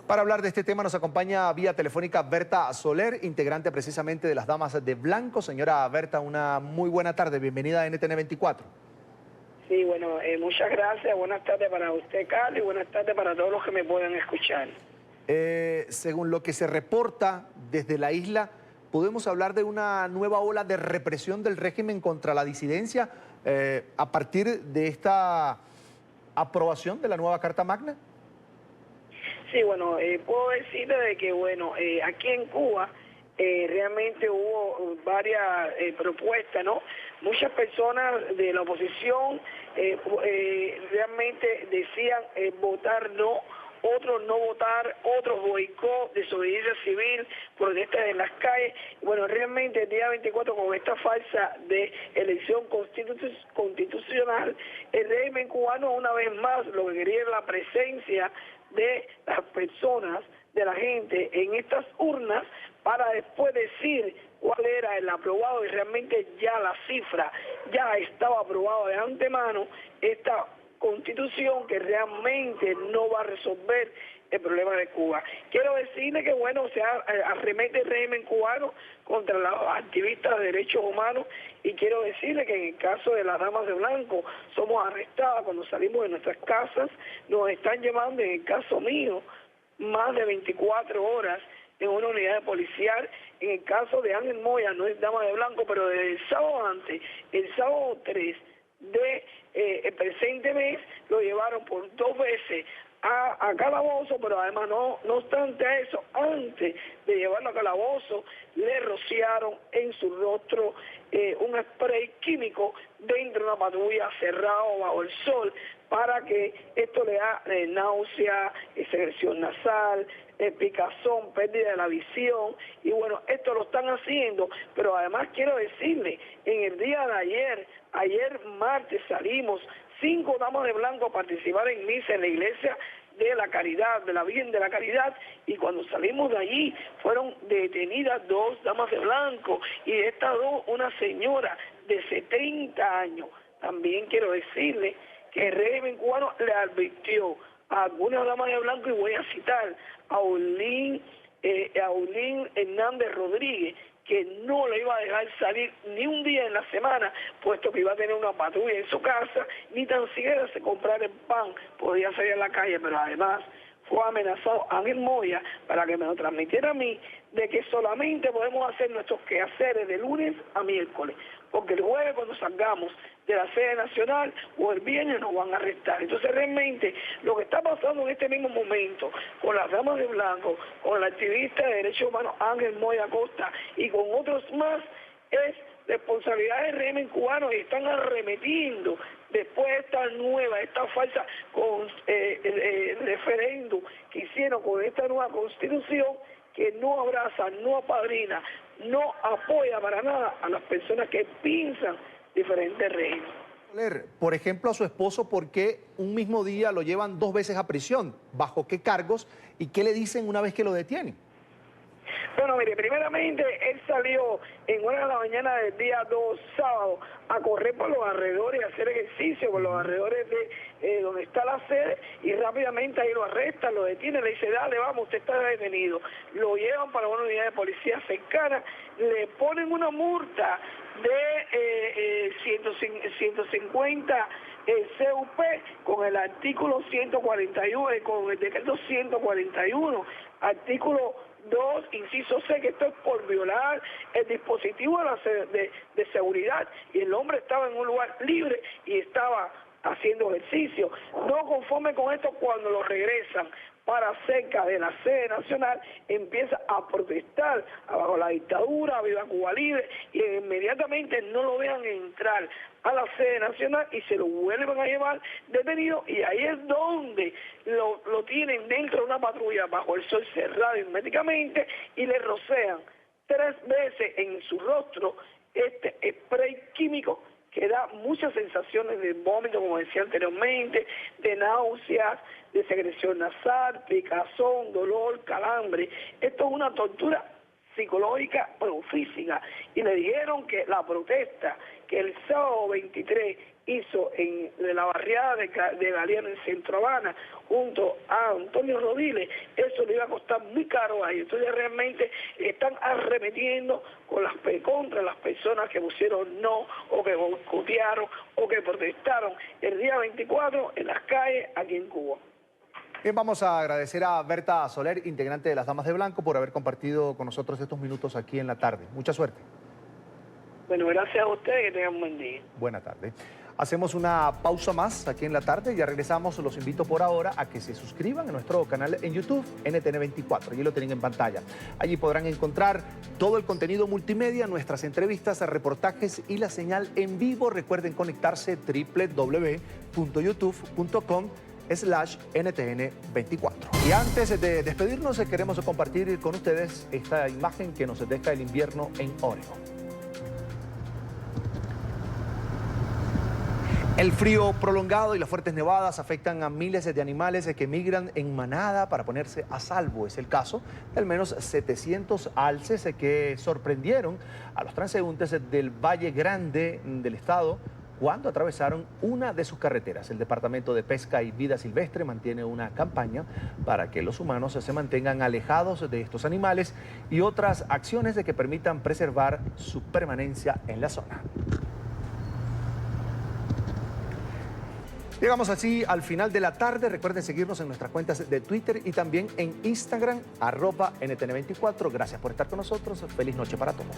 B: Para hablar de este tema nos acompaña vía telefónica Berta Soler, integrante precisamente de las Damas de Blanco. Señora Berta, una muy buena tarde, bienvenida a NTN 24.
H: Sí, bueno, muchas gracias, buenas tardes para usted, Carlos, y buenas tardes para todos los que me puedan escuchar.
B: Según lo que se reporta desde la isla, ¿podemos hablar de una nueva ola de represión del régimen contra la disidencia a partir de esta aprobación de la nueva Carta Magna?
H: Sí, bueno, puedo decirle de que, bueno, aquí en Cuba realmente hubo varias propuestas, ¿no? Muchas personas de la oposición realmente decían votar no, otros no votar, otros boicot, desobediencia civil, protestas en las calles. Bueno, realmente el día 24 con esta falsa de elección constitucional, el régimen cubano una vez más lo que quería era la presencia de las personas, de la gente en estas urnas para después decir cuál era el aprobado y realmente ya la cifra ya estaba aprobada de antemano. Esta constitución que realmente no va a resolver el problema de Cuba. Quiero decirle que, bueno, se arremete el régimen cubano contra los activistas de derechos humanos, y quiero decirle que en el caso de las damas de blanco somos arrestadas cuando salimos de nuestras casas, nos están llevando, en el caso mío, más de 24 horas en una unidad de policial. En el caso de Ángel Moya, no es dama de blanco, pero desde el sábado antes, el sábado 3 de el presente mes, lo llevaron por 2 veces a calabozo, pero además no obstante a eso, antes de llevarlo a calabozo, le rociaron en su rostro un spray químico dentro de una patrulla cerrado bajo el sol, para que esto le da náusea, secreción nasal, picazón, pérdida de la visión, y bueno, esto lo están haciendo. Pero además quiero decirle, en el día de ayer martes, salimos 5 damas de blanco a participar en misa en la iglesia de la Caridad, de la Virgen de la Caridad, y cuando salimos de allí fueron detenidas 2 damas de blanco, y de estas 2 una señora de 70 años. También quiero decirle que el régimen cubano le advirtió a algunas damas de blanco, y voy a citar a Olin Hernández Rodríguez, que no le iba a dejar salir ni un día en la semana, puesto que iba a tener una patrulla en su casa, ni tan siquiera se comprar el pan, podía salir a la calle. Pero además fue amenazado Ángel Moya para que me lo transmitiera a mí, de que solamente podemos hacer nuestros quehaceres de lunes a miércoles, porque el jueves, cuando salgamos de la sede nacional, o el viernes, nos van a arrestar. Entonces realmente lo que está pasando en este mismo momento con las damas de blanco, con la activista de derechos humanos Ángel Moya Acosta y con otros más, es responsabilidad del régimen cubano, y están arremetiendo después de esta falsa referéndum que hicieron con esta nueva constitución, que no abraza, no apadrina, no apoya para nada a las personas que piensan diferentes regímenes.
B: Por ejemplo, a su esposo, ¿por qué un mismo día lo llevan 2 veces a prisión? ¿Bajo qué cargos? ¿Y qué le dicen una vez que lo detienen?
H: Bueno, mire, primeramente él salió en 1 de la mañana del día 2, sábado, a correr por los alrededores, a hacer ejercicio por los alrededores de donde está la sede, y rápidamente ahí lo arrestan, lo detienen, le dice, dale, vamos, usted está detenido. Lo llevan para una unidad de policía cercana, le ponen una multa de 150 CUP con el artículo 141, con el decreto 141, artículo 2, inciso C, que esto es por violar el dispositivo de seguridad, y el hombre estaba en un lugar libre y estaba haciendo ejercicio. No conforme con esto, cuando lo regresan para cerca de la sede nacional, empieza a protestar bajo la dictadura, viva Cuba Libre, y inmediatamente no lo dejan entrar a la sede nacional y se lo vuelven a llevar detenido, y ahí es donde lo tienen dentro de una patrulla bajo el sol cerrado herméticamente, y le rocean 3 veces en su rostro este spray químico que da muchas sensaciones de vómito, como decía anteriormente, de náuseas, de secreción nasal, picazón, dolor, calambre. Esto es una tortura psicológica, pero física. Y le dijeron que la protesta que el sábado 23 hizo en la barriada de Galeano en Centro Habana, junto a Antonio Rodiles, eso le iba a costar muy caro a ellos. Entonces realmente están arremetiendo contra las personas que pusieron no, o que boicotearon, o que protestaron el día 24 en las calles aquí en Cuba.
B: Bien, vamos a agradecer a Berta Soler, integrante de las Damas de Blanco, por haber compartido con nosotros estos minutos aquí en la tarde. Mucha suerte.
H: Bueno, gracias a ustedes, que tengan un buen día.
B: Buena tarde. Hacemos una pausa más aquí en la tarde, ya regresamos. Los invito por ahora a que se suscriban a nuestro canal en YouTube, NTN24, allí lo tienen en pantalla. Allí podrán encontrar todo el contenido multimedia, nuestras entrevistas, reportajes y la señal en vivo. Recuerden conectarse www.youtube.com/NTN24. Y antes de despedirnos, queremos compartir con ustedes esta imagen que nos deja el invierno en Oregón. El frío prolongado y las fuertes nevadas afectan a miles de animales que migran en manada para ponerse a salvo. Es el caso de al menos 700 alces que sorprendieron a los transeúntes del Valle Grande del estado cuando atravesaron una de sus carreteras. El Departamento de Pesca y Vida Silvestre mantiene una campaña para que los humanos se mantengan alejados de estos animales y otras acciones de que permitan preservar su permanencia en la zona. Llegamos así al final de la tarde. Recuerden seguirnos en nuestras cuentas de Twitter y también en Instagram, @NTN24. Gracias por estar con nosotros. Feliz noche para todos.